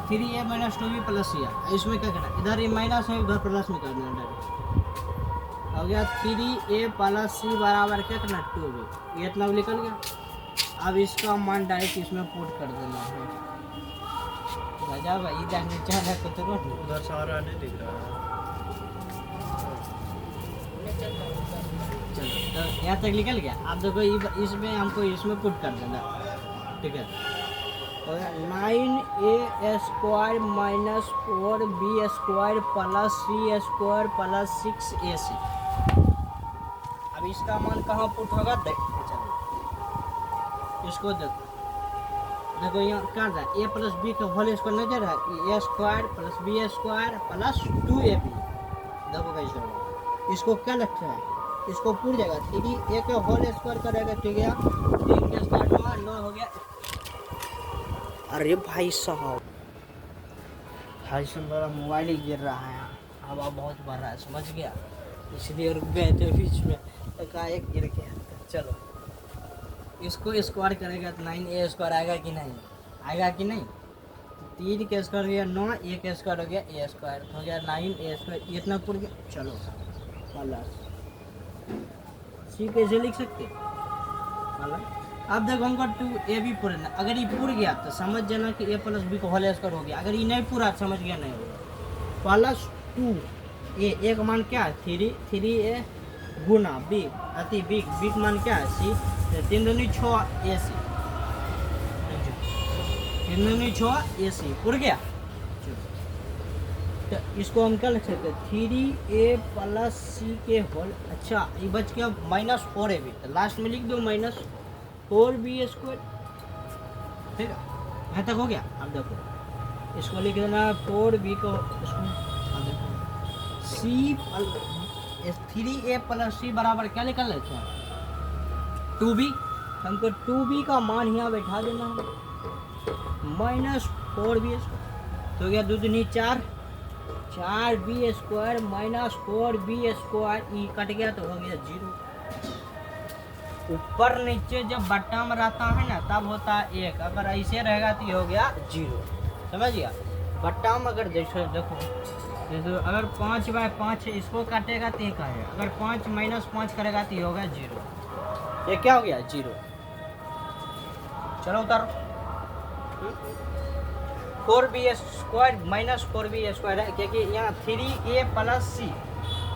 A: 3a minus 2b plus c है, इसमें क्या करना, इधर ये माइनस है उधर प्लस में करना है डायरेक्ट। हो गया 3a प्लस c बराबर क्या करना, 2b, ये इतना निकल गया। अब इसका मान डायरेक्ट इसमें पुट कर देना है। गजब भाई, जानने चाहना कुछ
B: उधर सारा नहीं दिख रहा है।
A: चलो तो यहाँ तक निकल गया। आप देखो इसमें हमको इसमें पुट कर देना, ठीक है। 9a square minus 4b square plus c square plus 6ac। अब इसका मान कहाँ पुट होगा, देखते चलो। इसको देखो यहाँ क्या था, a प्लस बी का होल स्क्वायर नजर है, a square plus b square plus 2ab। देखो कैसे होगा, इसको क्या लगता है, इसको पूर जाएगा। 3a का होल स्क्वायर करेगा, ठीक है। 3 के स्क्वायर 9 हो गया। अरे भाई साहब, भाई साहब मेरा मोबाइल ही गिर रहा है, हवा बहुत बढ़ रहा है, समझ गया, इसलिए रुक गए थे बीच में, एकाएक गिर गया। चलो इसको स्क्वायर करेगा तो 9a स्क्वायर आएगा कि नहीं, आएगा कि नहीं। 3 के स्क्वायर हो गया 9, a के स्क्वायर हो गया a स्क्वायर, हो गया 9a स्क्वायर, इतना पूर गया। चलो प्लस c कैसे लिख सकते, अब देखो हमको 2ab पूरा, अगर ये पूर गया तो समझ जाना कि a प्लस बी का होल स्क्वायर हो गया। अगर ये नहीं पूरा समझ गया नहीं होगा। प्लस 2a का मान क्या है, 3a गुना b अति b का मान क्या है, c। 3 दूनी 6 ac, 3 दूनी 6 ac पूर गया। तो इसको हम क्या लिख सकते हैं, 3a प्लस c के होल। अच्छा ये बच गया माइनस 4ab, तो लास्ट में लिख दो माइनस 4b स्क्वायर, ठीक है। यहाँ तक हो गया। अब देखो इसको लिख देना 4b को, अब देखो c 3a प्लस c बराबर क्या निकल लेते हैं, 2b। हमको 2b का मान यहाँ बैठा देना है, माइनस 4b तो हो गया दूनी 4 4b square minus 4b square ई कट गया तो हो गया 0। ऊपर नीचे जब बट्टा में रहता है ना तब होता है 1, अगर ऐसे रहेगा तो ये हो गया 0। समझ गया। बट्टा में अगर जैसे देखो जैसे अगर 5/5 इसको काटेगा तो ये कहेगा, अगर 5 - 5 करेगा तो ये होगा 0। ये क्या हो गया 0। चलो उतारो 4b square minus 4b square है क्योंकि यहाँ 3a प्लस c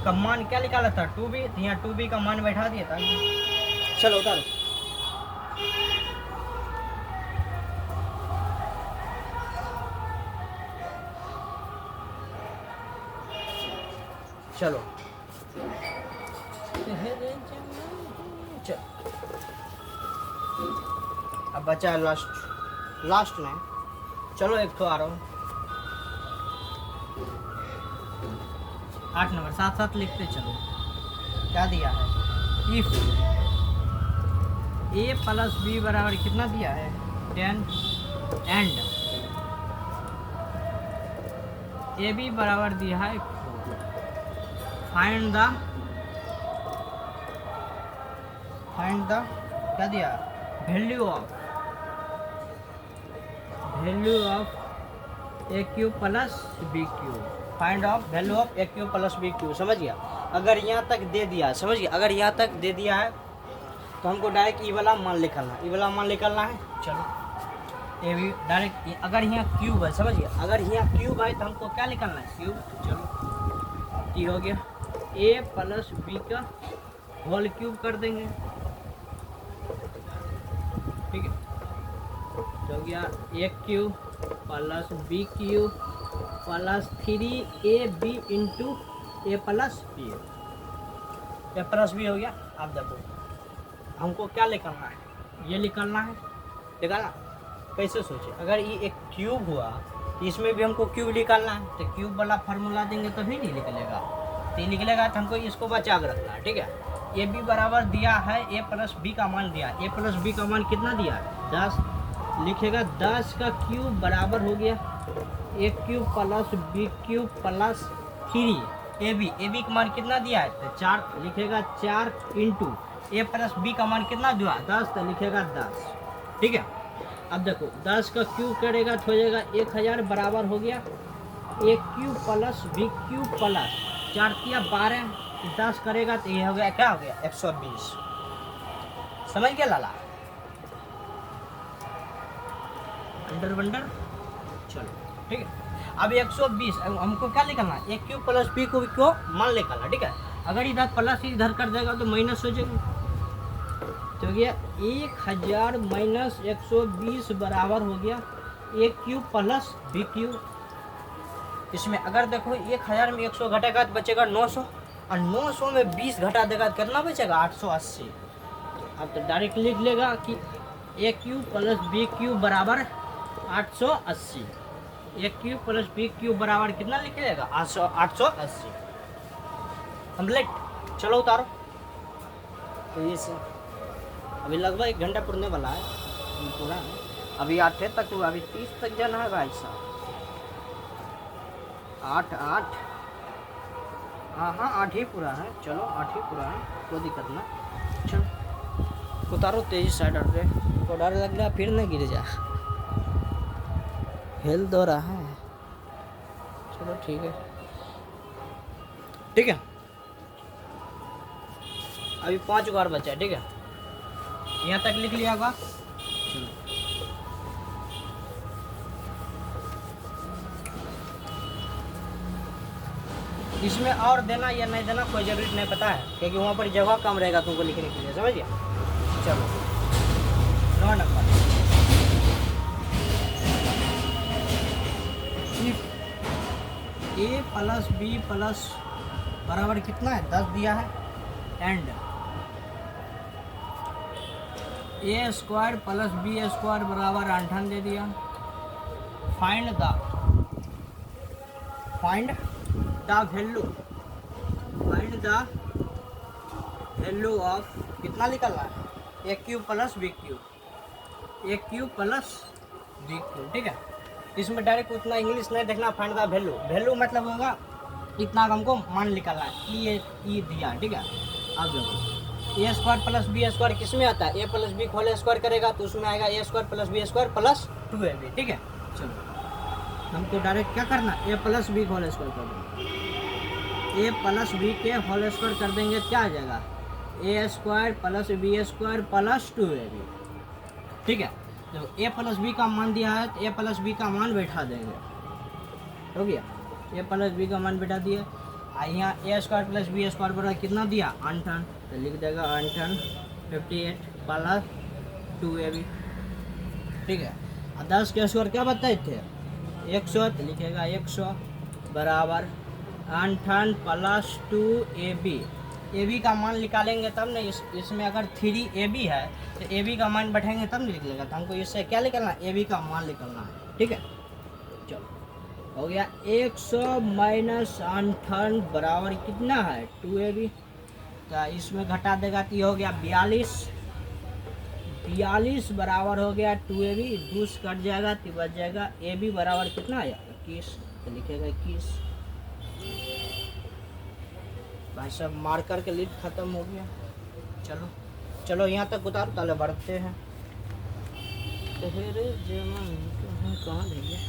A: का मान क्या निकाला था 2b, तो यहाँ 2b का मान बैठा दिया था। चलो उतारो चलो अब बचा लास्ट में। चलो एक तो आ रहा हूँ 8 नंबर साथ साथ लिखते चलो। क्या दिया है इफ a प्लस b बराबर कितना दिया है 10 एंड ab बराबर दिया है 4। फाइंड द क्या दिया value of A Q plus B Q. Find of value of A Q plus B Q. समझ गया। अगर यहाँ तक दे दिया समझ गया, अगर यहाँ तक दे दिया है तो हमको डायरेक्ट ई वाला मान निकालना है, ई वाला मान निकालना है। चलो ये भी डायरेक्ट अगर यहाँ क्यूब है समझ गया, अगर यहाँ क्यूब है तो हमको क्या निकालना है क्यूब। चलो ये हो गया ए प्लस बी का होल क्यूब कर देंगे। ठीक है तो हो गया A cube plus B cube plus 3ab into A plus B. A plus B हो गया। अब देखो हमको क्या निकालना है, ये निकालना है। निकालना कैसे सोचे, अगर ये एक क्यूब हुआ इसमें भी हमको क्यूब निकालना है तो क्यूब वाला फार्मूला देंगे तभी नहीं निकलेगा। तो निकलेगा तो हमको इसको बचा के रखना है। ठीक है ए बी बराबर दिया है ए प्लस बी का मान दिया, ए प्लस बी का मान कितना दिया है 10। लिखेगा 10 का क्यूब बराबर हो गया A cube plus B cube plus 3ab का मान कितना दिया है तो 4। लिखेगा 4 इंटू ए प्लस बी का मान कितना दिया 10 तो लिखेगा 10। ठीक है अब देखो 10 का क्यूब करेगा तो हो जाएगा 1000 बराबर हो गया A cube plus B cube plus 4 × 12 10 करेगा तो ये हो गया क्या हो गया 120। समझ गया लाला अंडर वंडर। चलो ठीक है अब 120 हमको क्या निकालना है ए क्यूब प्लस बी को मान निकालना। ठीक है अगर इधर प्लस इधर कर देगा तो माइनस हो जाएगा। तो हो गया 1000 माइनस 120 बराबर हो गया A cube plus B cube. इसमें अगर देखो 1000 में 100 घटेगा तो बचेगा 900 और 900 में 20 घटा देगा तो कितना बचेगा 880। अब तो डायरेक्ट लिख लेगा कि ए क्यूब प्लस बी क्यूब बराबर 880। ए क्यूब प्लस बी क्यूब बराबर कितना लिख लेगा 880 कम्प्लीट। चलो उतारो तो ये से अभी लगभग 1 घंटा पुरने वाला है पूरा। अभी 8 तक हुआ, अभी 30 तक जाना है भाई साहब। 8 हाँ 8 ही पूरा है। चलो 8 ही पूरा है कोई दिक्कत ना। चलो उतारो तेजी से डर रहे को डर लग रहा फिर ना गिर जा हिल दो रहा है। चलो ठीक है अभी 5 बार बचा है। ठीक है यहाँ तक लिख लिया होगा। इसमें और देना या नहीं देना कोई जरूरत नहीं पता है क्योंकि वहाँ पर जगह कम रहेगा तुमको लिखने के लिए। समझिए। चलो 9 number A plus B plus बराबर कितना है 10 दिया है and A square plus B square बराबर 58 दे दिया। फाइंड द वैल्यू ऑफ कितना निकलना है A cube plus B cube. A cube plus B cube, ठीक है। इसमें डायरेक्ट उतना इंग्लिश नहीं देखना, फाइंड द वैल्यू। वैल्यू मतलब होगा इतना हमको मान निकालना है, ई दिया, ठीक है। अब देखो A square plus B square किस में आता है, A plus B whole square करेगा तो उसमें आएगा A square plus B square plus 2ab, ठीक है। चलो हमको डायरेक्ट क्या करना, A plus B whole square कर देंगे, ए प्लस बी के होल स्क्वायर कर देंगे, क्या आ जाएगा A square plus B square plus 2ab, ठीक है। तो ए प्लस बी का मान दिया है तो ए प्लस बी का मान बैठा देंगे, हो गया। ए प्लस बी का मान बैठा दिया, यहाँ ए स्क्वायर प्लस बी स्क्वायर बराबर कितना दिया, अंठन, तो लिख देगा अंठन 58 प्लस 2ab, ठीक है। और 10 के स्क्वायर क्या बताए थे 100, तो लिखेगा 100 बराबर अंठन प्लस 2ab। ए बी का मान निकालेंगे तब ना, इसमें अगर 3ab है तो ए बी का मान बैठेंगे तब नहीं निकलेगा, तो हमको इससे क्या निकलना है, ए बी का मान निकलना है, ठीक है। चलो हो गया 100 माइनस अंठन बराबर कितना है 2ab, तो इसमें घटा देगा तो ये हो गया 42 बराबर हो गया 2ab, 2 कट जाएगा तो बच जाएगा ए बी बराबर कितना आया 21, तो लिखेगा 21। भाई साहब मार्कर के लीड ख़त्म हो गया। चलो चलो यहाँ तक उतारो, ताले बढ़ते हैं। तेरे जमन कहाँ भैया,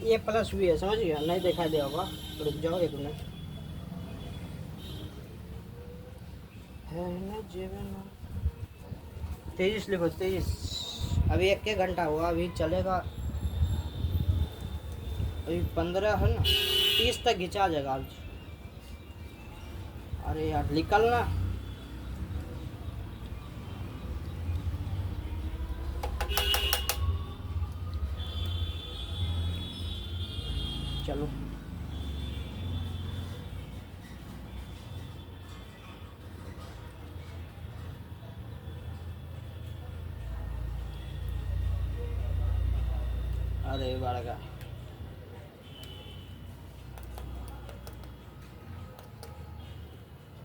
A: ए प्लस बी है, समझ गया, नहीं दिखाई दिया होगा, रुक जाओ एक मिनट। है ना जीवन 23 लिखो 23, अभी 1 घंटा हुआ, अभी चलेगा, अभी 15 है ना, 30 तक खिंचा जाएगा आज। अरे यार निकलना, चलो अरे बड़का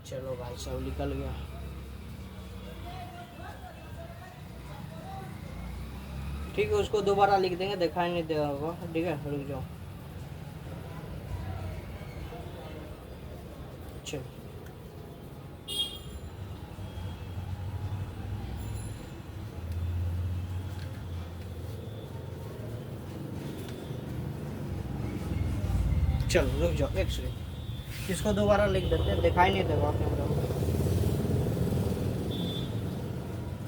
A: चलो भाई सब निकल गया। ठीक है, उसको दोबारा लिख देंगे, दिखाई नहीं देगा होगा, ठीक है, रुक जाओ। चलो चलो रुक जाओ एक सेकंड, इसको दोबारा लिख देते हैं, दिखाई नहीं देगा कैमरा में,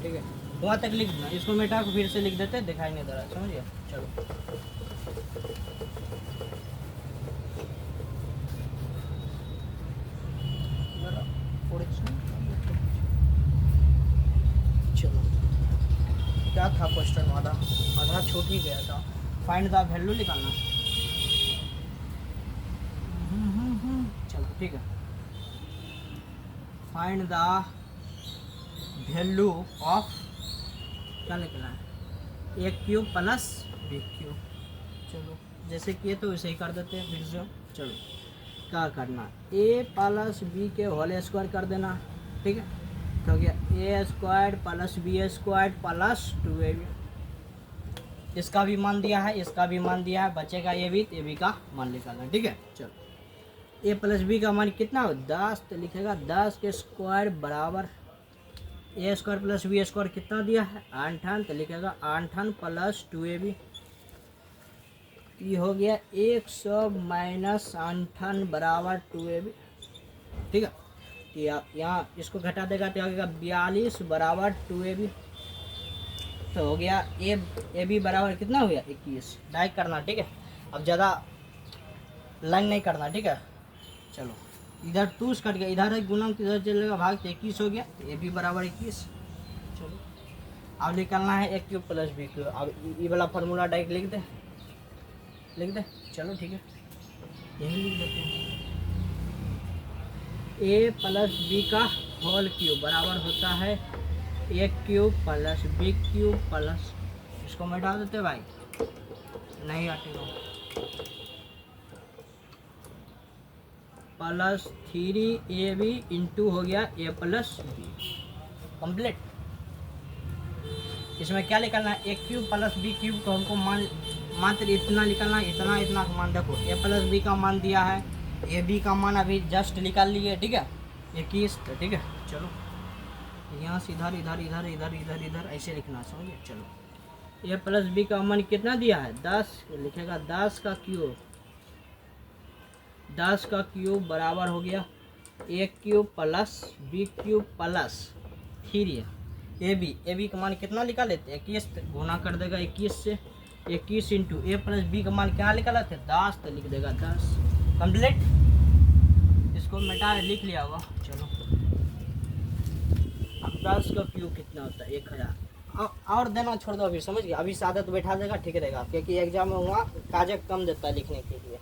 A: ठीक है। वहाँ तक लिख देना, इसको मिटा को फिर से लिख देते हैं, दिखाई नहीं दे रहा, समझिए। चलो चलो क्या था क्वेश्चन, आधा छूट ही गया था। फाइंड द वैल्यू निकालना, चलो ठीक है। फाइंड द वैल्यू ऑफ, क्या निकला है, A cube plus B cube. चलो जैसे किए तो वैसे ही कर देते हैं फिर से। चलो क्या करना, ए प्लस बी के होल स्क्वायर कर देना, ठीक है। तो हो गया A square plus B square plus 2ab, इसका भी मान दिया है, इसका भी मान दिया है, बचेगा ये भी, ए बी का मान निकालना, ठीक है। चलो ए प्लस बी का मान कितना हो 10, तो लिखेगा 10 के स्क्वायर बराबर A square plus B square कितना दिया है 58, तो लिखेगा 58 प्लस 2ab। ये हो गया 100 माइनस 58 बराबर 2ab, ठीक है। तो यहाँ इसको घटा देगा तो आएगा 42 बराबर 2ab, तो हो गया ए बी बराबर कितना हो गया 21। डाइक करना, ठीक है, अब ज़्यादा लाइन नहीं करना, ठीक है। चलो इधर 2 कट गया, इधर एक गुणा इधर चलेगा भाग, तो 21 हो गया, ए बी बराबर 21। चलो अब निकालना है A cube plus B cube, अब ये वाला फार्मूला डाइरेक्ट लिख दे, चलो ठीक है, यही लिख देते हैं। ए प्लस बी का होल क्यूब बराबर होता है A cube plus B cube plus, इसको मिटा देते भाई, नहीं हटेगा। प्लस 3ab इंटू हो गया a प्लस बी, कंप्लीट। इसमें क्या निकालना है, A cube plus B cube को हमको मान मात्र इतना निकालना है, इतना इतना का मान। देखो a प्लस बी का मान दिया है, ए बी का मान अभी जस्ट निकाल लिए, ठीक है 21, ठीक है। चलो यहाँ से इधर इधर इधर इधर इधर इधर ऐसे लिखना, समझिए। चलो ए प्लस बी का मान कितना दिया है 10, लिखेगा 10 का क्यूब, 10 का क्यूब बराबर हो गया A cube plus B cube plus 3 A B का मान कितना निकाले थे 21, गुना कर देगा 21 से, 21 इंटू ए प्लस बी का मान क्या निकाला थे 10, तो लिख देगा 10, कंप्लीट। इसको मिटा लिख लिया होगा। चलो अब 10 का क्यूब कितना होता है 1000, और देना छोड़ दो अभी, समझ गया। अभी सादा तो बैठा देगा, ठीक रहेगा, क्योंकि एग्जाम में वहाँ कागज कम देता है लिखने के लिए।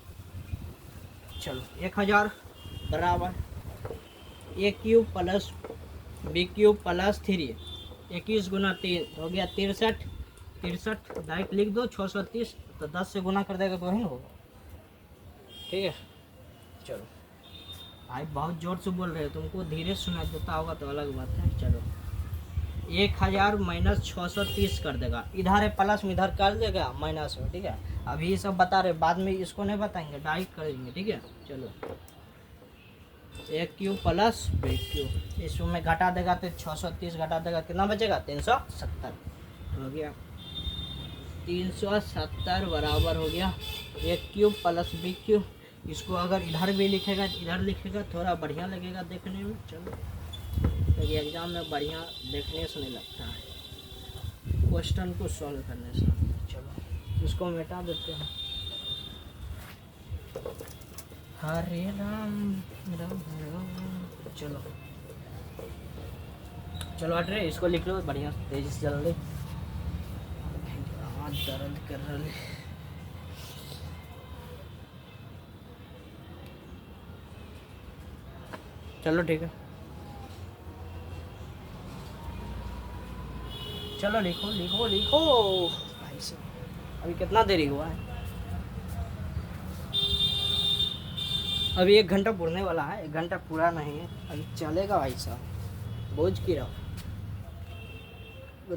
A: चलो 1000 बराबर A cube plus B cube plus 3, 21 गुना 3 हो गया 63, 63 डायरेक्ट लिख दो 630, तो 10 से गुना कर देगा तो वही होगा, ठीक है। चलो भाई बहुत जोर से बोल रहे हो, तुमको धीरे सुनाई देता होगा तो अलग बात है। चलो 1000 माइनस 630 कर देगा, इधर है प्लस में इधर कर देगा माइनस में, ठीक है। अभी ये सब बता रहे, बाद में इसको नहीं बताएंगे, डायरेक्ट करेंगे, ठीक है। चलो ए क्यूब प्लस बी क्यूब, इसमें घटा देगा तो 630 घटा देगा, कितना बचेगा 370 हो गया, 370 बराबर हो गया A cube plus B cube. इसको अगर इधर भी लिखेगा इधर लिखेगा थोड़ा बढ़िया लगेगा देखने में। चलो क्योंकि एग्जाम में बढ़िया देखने से नहीं लगता है, क्वेश्चन को सॉल्व करने से। चलो इसको मिटा देते हैं। हरे राम राम राम, चलो चलो हट रहे, इसको लिख लो बढ़िया तेजी से जल्दी, हाथ दर्द कर रहे। चलो ठीक है, चलो लिखो लिखो लिखो भाई साहब। अभी कितना देरी हुआ है, अभी 1 घंटा पूरने वाला है, 1 घंटा पूरा नहीं है अभी, चलेगा भाई साहब, बोझ की रहो।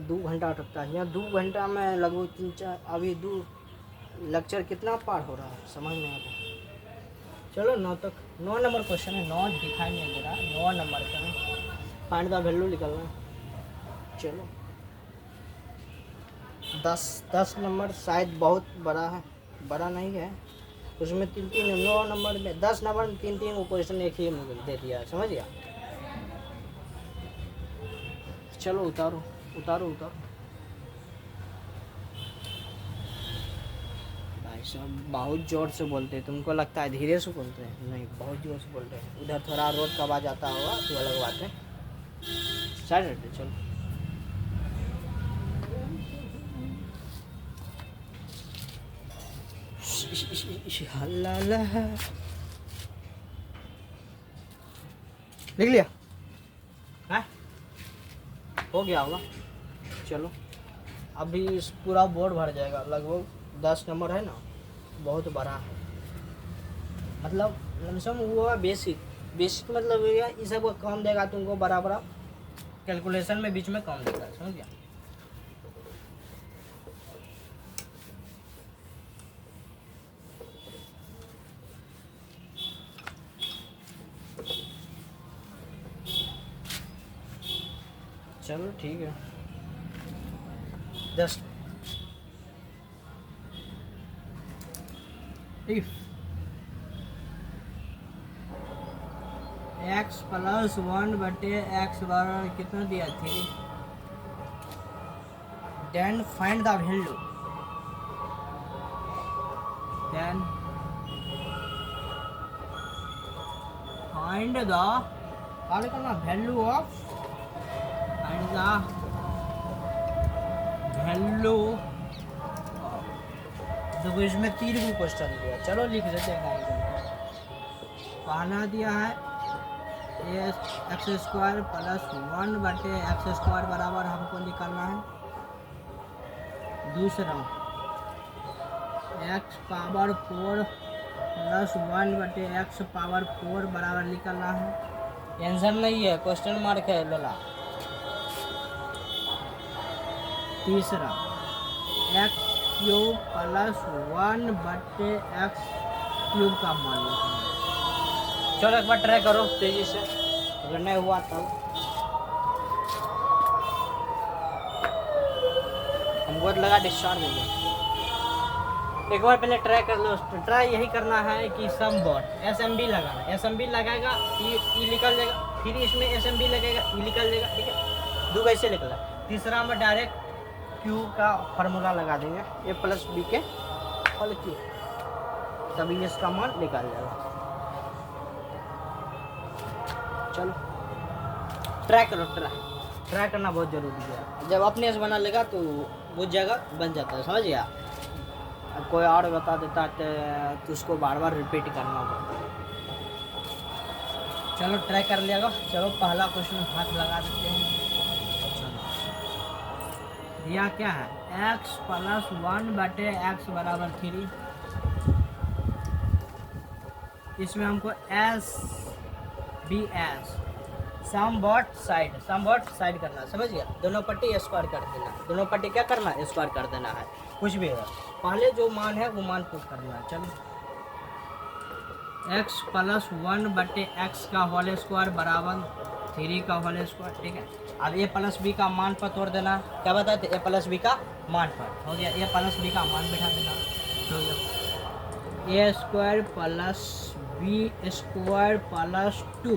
A: 2 घंटा अटकता है यहाँ, 2 घंटा में लगभग 3-4, अभी 2 लेक्चर कितना पार हो रहा है समझ नहीं आता। चलो 9 तक, 9 नंबर क्वेश्चन है, 9 दिखाई नहीं दे रहा, 9 नंबर का है, फाइंड द वैल्यू निकलना है। चलो 10 नंबर शायद बहुत बड़ा है, बड़ा नहीं है, उसमें 3-3 9 नंबर में 10 नंबर में 3-3 क्वेश्चन एक ही दे दिया है, समझ गया। चलो उतारो उतारो उतारो भाई साहब, बहुत ज़ोर से बोलते हैं, तुमको लगता है धीरे से बोलते हैं, नहीं बहुत ज़ोर से बोलते हैं। उधर थोड़ा रोड का आवाज़ आता होगा तो अलग बात है, साइड हटो। चलो लिख लिया है, हो गया होगा। चलो अभी इस पूरा बोर्ड भर जाएगा, लगभग 10 नंबर है ना, बहुत बड़ा है, मतलब लमसम हुआ बेसिक मतलब ये सब को कम देगा तुमको, बराबर कैलकुलेशन में बीच में कम देगा, समझ गया। चलो ठीक है 10 इफ x प्लस 1 बटे x बराबर कितना दिया 3, then find the value, then find the क्या लिखना value of, find the value. देखो इसमें 3 को क्वेश्चन दिया, चलो लिख देते हैं। पहला दिया है एक्स स्क्वायर प्लस 1 बटे एक्स स्क्वायर बराबर हमको निकालना है। दूसरा एक्स पावर 4 प्लस 1 बटे एक्स पावर 4 बराबर निकलना है। आंसर नहीं है, क्वेश्चन मार्क है लोला। तीसरा एक्स क्यूब प्लस 1 बटे एक्स क्यूब का मान लिखना है। चलो एक बार ट्राई करो तेजी से, अगर नहीं हुआ तब हमको लगा डिस्चार्ज देंगे। एक बार पहले ट्राई कर लो। ट्राई यही करना है कि सम बॉट SMB लगाना, SMB लगाएगा ई निकल जाएगा, फिर इसमें SMB लगेगा ई निकल जाएगा, ठीक है। दो कैसे निकला। तीसरा में डायरेक्ट Q का फार्मूला लगा देंगे, A प्लस बी के होल Q, तभी इसका मान निकाल जाएगा। चलो ट्राई करो, ट्राई करना बहुत ज़रूरी है। जब अपने से बना लेगा तो वो जगह बन जाता है, समझ गया। अब कोई और बता देता तो उसको बार बार रिपीट करना पड़ता है। चलो ट्राई कर लिया। चलो पहला क्वेश्चन हाथ लगा देते हैं। चलो दिया क्या है, x प्लस 1 बटे x बराबर 3। इसमें हमको S बी एस सम बॉट साइड करना, समझ गया। दोनों पट्टी स्क्वायर कर देना, दोनों पट्टी क्या करना, स्क्वायर कर देना है। कुछ भी है, पहले जो मान है वो मान पुट करना है। चलो x प्लस 1 बटे x का होल स्क्वायर बराबर 3 का होल स्क्वायर, ठीक है। अब a प्लस बी का मान पर तोड़ देना। क्या बताते, a प्लस बी का मान पर हो गया, a प्लस बी का मान बैठा देना। हो गया a square plus B square plus 2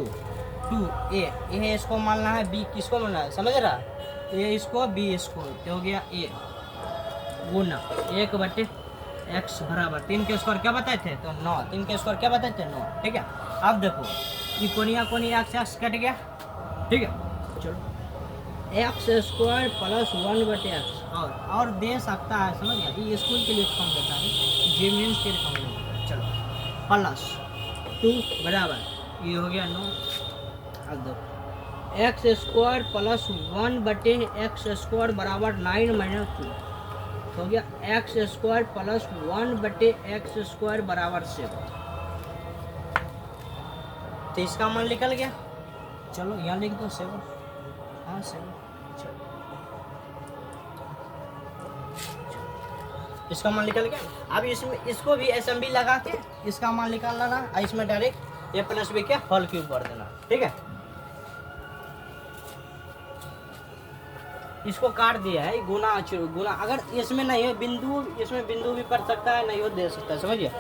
A: a इसको मानना है, b किसको मानना है, समझ रहा। a इसको b इसको, तो हो गया a गुना 1 बटे x बराबर 3 के स्क्वायर क्या बताए थे, तो 9। 3 के स्क्वायर क्या बताए थे, 9, ठीक है। अब देखो ये कोनी x कट गया, ठीक है। चलो एक्स स्क्वायर प्लस 1 बटे एक्स और दे सकता है, समझ गया। ये स्कूल के लिए फॉर्म देता है, जे मीन्स के लिए फॉर्म देता है। चलो प्लस 2 बराबर ये हो गया 9। अब देखो एक्स स्क्वायर प्लस 1 बटे एक्स स्क्वायर बराबर 9 माइनस 2 हो गया। एक्स स्क्वायर प्लस 1 बटे एक्स स्क्वायर बराबर 7, तो इसका मान निकल गया। चलो यहाँ लिख दो 7, हाँ 7। चलो इसका मान निकल गया। अब इसमें इसको भी SMB लगा के इसका मान निकालना ना, इसमें डायरेक्ट a प्लस बी के होल क्यूब कर देना, ठीक है। इसको काट दिया है, गुना अगर इसमें नहीं है बिंदु, इसमें बिंदु भी पड़ सकता है, नहीं हो दे सकता है, समझिए।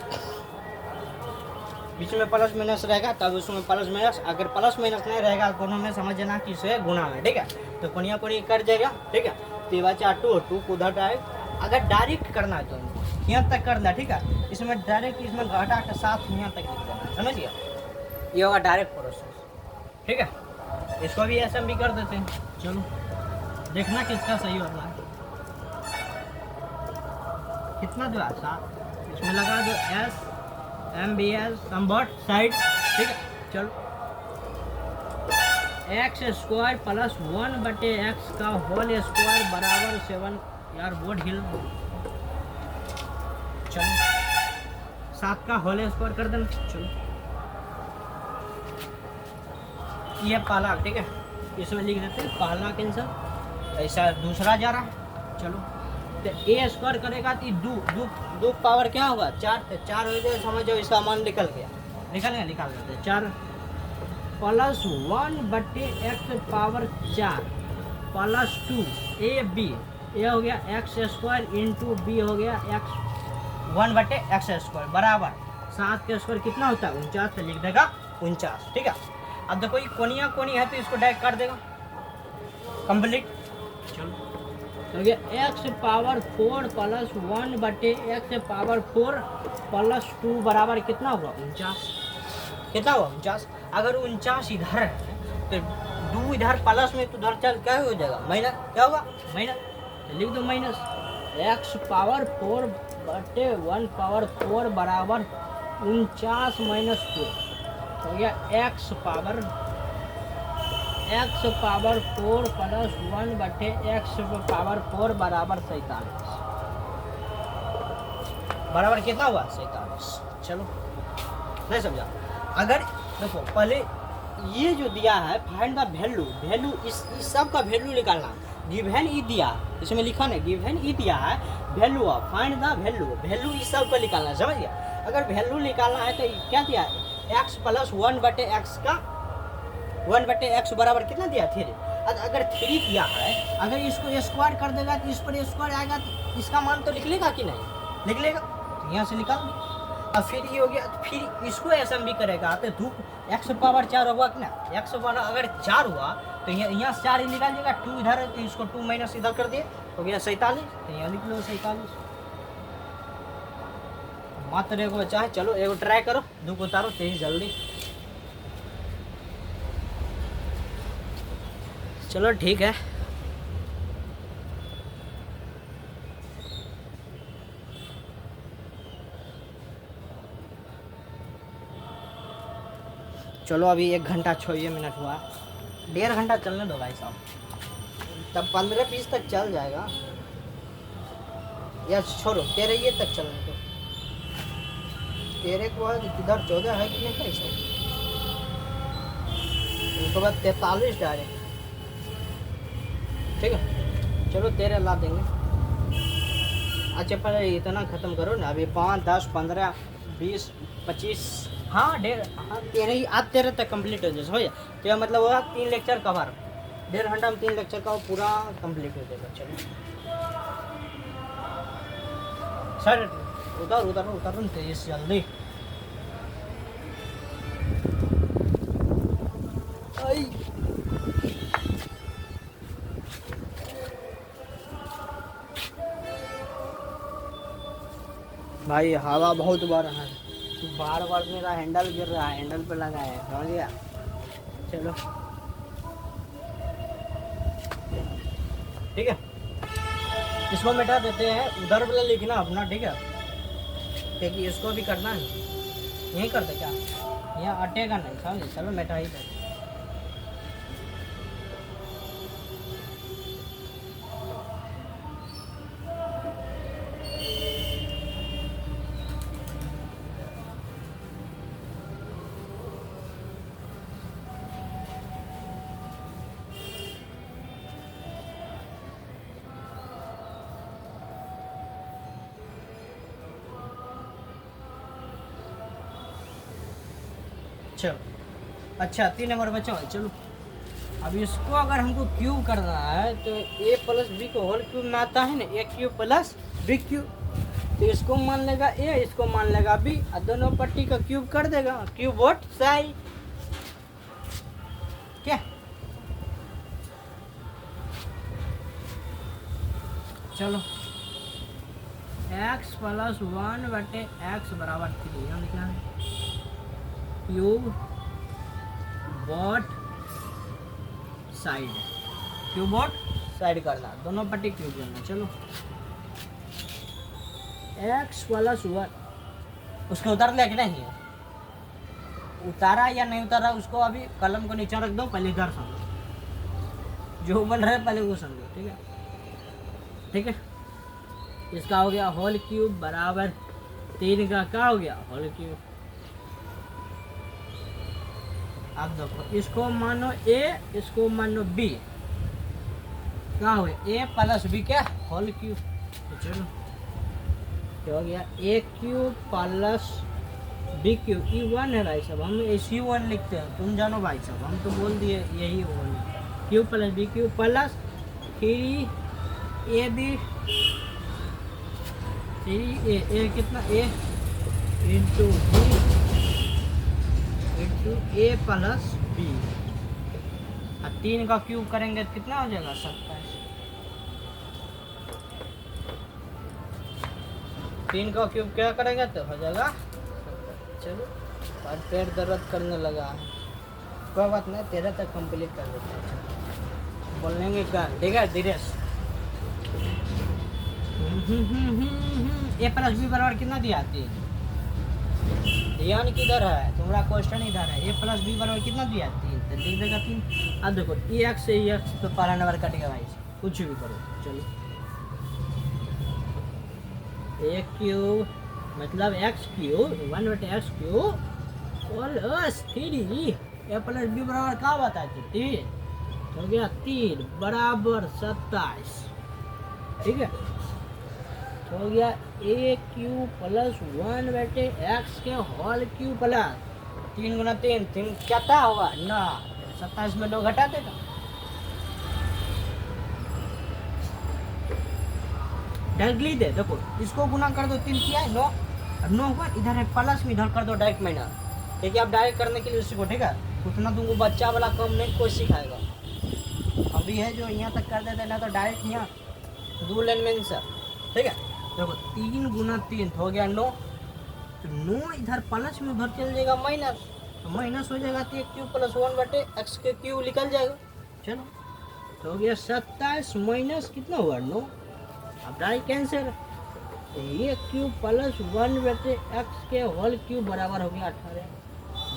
A: बीच में प्लस माइनस रहेगा तब उसमें प्लस माइनस, अगर प्लस माइनस नहीं रहेगा दोनों में समझना कि इसे गुना है, ठीक है। तो कोनिया कट जाएगा, ठीक है। तो बचा 2 को उधर डायरेक्ट, अगर डायरेक्ट करना है तो यहाँ तक करना, ठीक है। इसमें डायरेक्ट इसमें घटा के साथ यहाँ तक लिख देना, समझ गया। ये होगा डायरेक्ट प्रोसेस, ठीक है। इसको भी SMB कर देते हैं। चलो देखना किसका सही होना है। कितना दो 7, इसमें लगा दो SMBS सम साइड, ठीक है। चलो एक्स स्क्वायर प्लस 1 बटे एक्स का होल स्क्वायर बराबर 7। यार बोर्ड हिल। चलो 7 का होल स्क्वायर कर देना। चलो ये पहला, ठीक है। इसमें लिख देते हैं पहला कैंसर, ऐसा दूसरा जा रहा है। चलो तो a स्क्वायर करेगा तो दो पावर क्या होगा, 4। तो 4 हो जाए, समझ जाओ इसका मान निकल गया। निकाल देते 4 प्लस 1 बटे एक्स पावर 4 प्लस 2 ab, ये हो गया एक्स स्क्वायर इंटू बी हो गया एक्स 1 बटे एक्स स्क्वायर बराबर 7 के स्क्वायर कितना होता है 49, तो लिख देगा 49, ठीक है। अब देखो ये कोनी है तो इसको डायरेक्ट कर देगा, कंप्लीट। चलो हो गया एक्स पावर 4 प्लस 1 बटे एक्स पावर 4 प्लस 2 बराबर कितना हुआ 49। कितना हुआ 49। अगर 49 इधर है तो 2 इधर प्लस में, तो उधर चल क्या हो जाएगा माइनस, क्या होगा माइनस, तो लिख दो माइनस एक्स पावर 4 बटे 1 पावर 4 बराबर 49 माइनस 2 हो गया एक्स पावर 4 प्लस 1 बटे एक्स पावर 4 बराबर 47। बराबर कितना हुआ 47। चलो नहीं समझा। अगर देखो पहले ये जो दिया है फाइंड द वैल्यू, वैल्यू इस सब का वैल्यू निकालना। गिवन ई दिया, इसमें लिखा नहीं गिवन ई दिया है, value of find the value, value इस सब का निकालना, समझ गया। अगर वैल्यू निकालना है तो क्या दिया है x प्लस 1/x का 1/x बराबर कितना दिया 3। अगर 3 दिया है, अगर इसको स्क्वायर कर देगा तो इस पर स्क्वायर आएगा तो इसका मान तो लिख लेगा कि नहीं लिख लेगा, तो यहाँ से निकाल दो। अब फिर ये हो गया, फिर इसको ऐसा भी करेगा तो धूप x पावर 4 होगा कि ना, x पावर अगर 4 हुआ तो यहाँ से 4 ही निकाल देगा, 2 इधर है तो इसको 2 माइनस इधर कर दिए हो गया 47, तो यहाँ लिख लो 47। मात्र एगो बचा है, चलो एगो ट्राई करो, धूप उतारो तेज जल्दी। चलो ठीक है, चलो अभी 1 घंटा 6 मिनट हुआ, 1.5 घंटा चलने दो भाई साहब, तब 15-20 तक चल जाएगा, या छोड़ो 13 ये तक चलने दो। 13 को इधर 14 है कि नहीं है इसमें, उसके बाद 43 डायरेक्ट, ठीक है। चलो 13 ला देंगे। अच्छा पहले इतना ख़त्म करो ना, अभी 5, 10, 15, 20, 25, हाँ 13 ही, आज 13 तक कंप्लीट हो जाए, समझे। तो यह मतलब होगा 3 लेक्चर कवर, 1.5 घंटा में 3 लेक्चर का पूरा कंप्लीट हो जाएगा। चलो सर उतारो तेज जल्दी। भाई हवा बहुत बार है, बार बार मेरा हैंडल गिर रहा है, हैंडल पे लगा है, समझ गया। चलो ठीक है, इसको मिटा देते हैं, उधर वाला लिखना अपना, ठीक है, क्योंकि इसको भी करना है। यही करते क्या, यहाँ अटेगा नहीं, समझे। चलो मिटा ही दे। चलो अच्छा 3 नंबर बचा है। चलो अब इसको अगर हमको क्यूब करना है तो a प्लस बी को होल क्यूब में आता है ना, a cube plus B cube, तो इसको मान लेगा a, इसको मान लेगा b, और दोनों पट्टी का क्यूब कर देगा, क्यूब बोट साइड, क्या। चलो x प्लस 1/x बराबर 3, यहाँ लिखना है cube both side, cube both side करना, दोनों पट्टी क्यूब करना। चलो x प्लस 1, उसको उतार लिया कि नहीं, उतारा या नहीं उतारा उसको अभी कलम को नीचे रख दो, पहले इधर समझो, जो बन रहा है पहले वो समझो, ठीक है ठीक है। इसका हो गया होल क्यूब बराबर 3 का क्या हो गया होल क्यूब। अब देखो इसको मानो a, इसको मानो b, क्या हो गया a प्लस b क्या होल क्यूब। तो चलो क्या हो गया a cube plus b cube, E1 है भाई साहब, हम SU1 लिखते हैं, तुम जानो भाई साहब, हम तो बोल दिए यही होगा, cube plus b cube plus 3ab 3a कितना a into b into a plus B, और 3 का क्यूब करेंगे तो कितना हो जाएगा 27। 3 का क्यूब क्या करेंगे तो हो जाएगा 27। चलो और पैर दर्द करने लगा है, कोई बात नहीं, 13 तक कंप्लीट कर देते हैं। बोलेंगे क्या, ठीक है धीरे से। a प्लस बी बराबर कितना दिया 3, ध्यान किधर है, तुम्हारा क्वेश्चन इधर है, a प्लस बी बराबर कितना दिया 3, तो लिख देगा 3। अब देखो e x से e x तो पहला नंबर कटेगा भाई, कुछ भी करो। चलो a क्यूब मतलब एक्स क्यू 1/x³ प्लस 3 ए प्लस बी बराबर क्या बताते 3 हो गया 3 बराबर 27। ठीक है, तो हो गया a³ प्लस 1/x के होल क्यू प्लस 3 गुना 3 क्या होगा 9, 27 में 9 घटा देगा। डायरेक्ट लिख दे, देखो इसको गुना कर दो 3 किया है 9 और 9 हुआ, इधर है प्लस में इधर कर दो डायरेक्ट माइनस। देखिए आप डायरेक्ट करने के लिए उसको, ठीक है, उतना तुमको बच्चा वाला कम नहीं कोई सिखाएगा। अभी है जो यहाँ तक कर देते ना तो डायरेक्ट यहाँ रूल एंड मेंशन। ठीक है, देखो 3 गुना 3 हो गया 9, तो 9 इधर प्लस में उधर चल जाएगा माइनस, तो माइनस हो जाएगा तो क्यू प्लस 1/x के क्यू निकल जाएगा। चलो तो हो गया 27 माइनस कितना हुआ 9, अब डायरेक्ट कैंसिल। ये क्यू प्लस 1/x के होल क्यू बराबर हो गया 18।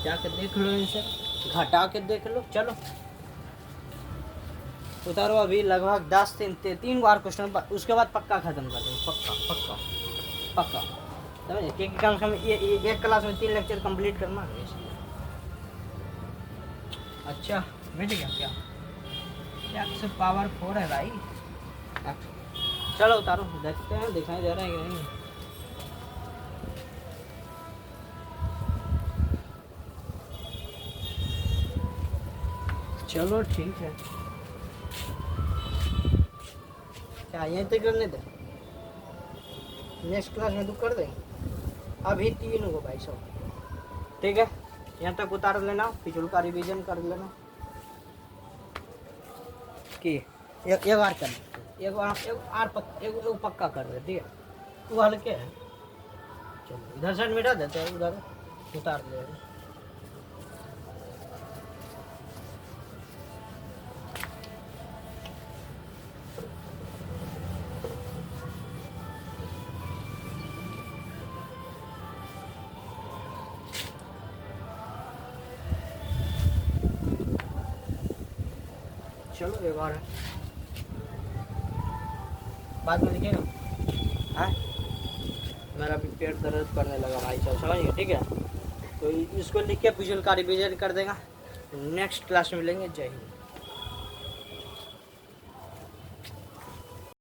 A: जाके देख लो आंसर, घटा के देख लो। चलो उतारो अभी लगभग 3 बार क्वेश्चन, उसके बाद पक्का खत्म कर देंगे। पक्का पक्का पक्का समझे, क्योंकि कम से कम ये एक क्लास में 3 लेक्चर कंप्लीट करना है इसलिए। अच्छा मिट गया क्या, x पावर 4 है भाई। चलो उतारो देखते हैं दिखाई दे रहा है कि नहीं। चलो ठीक है, क्या यहीं तक करने दे, नेक्स्ट क्लास में तू कर दे। अभी 3 हो भाई सब, ठीक है, यहाँ तक उतार लेना, पिछुल का रिवीजन कर लेना कि एक बार कर, एक पक्का कर दे। ठीक है, तू हल्के है। चलो इधर साइड मिटा देते हैं, उधर उतार ले। चलो एक बार बाद में लिखेगा। हाँ मेरा भी पेट दर्द करने लगा भाई साहब, समझ गए। ठीक है, तो इसको लिख के पिछुल का रिवीजन कर देगा। नेक्स्ट क्लास में मिलेंगे। जय हिंद।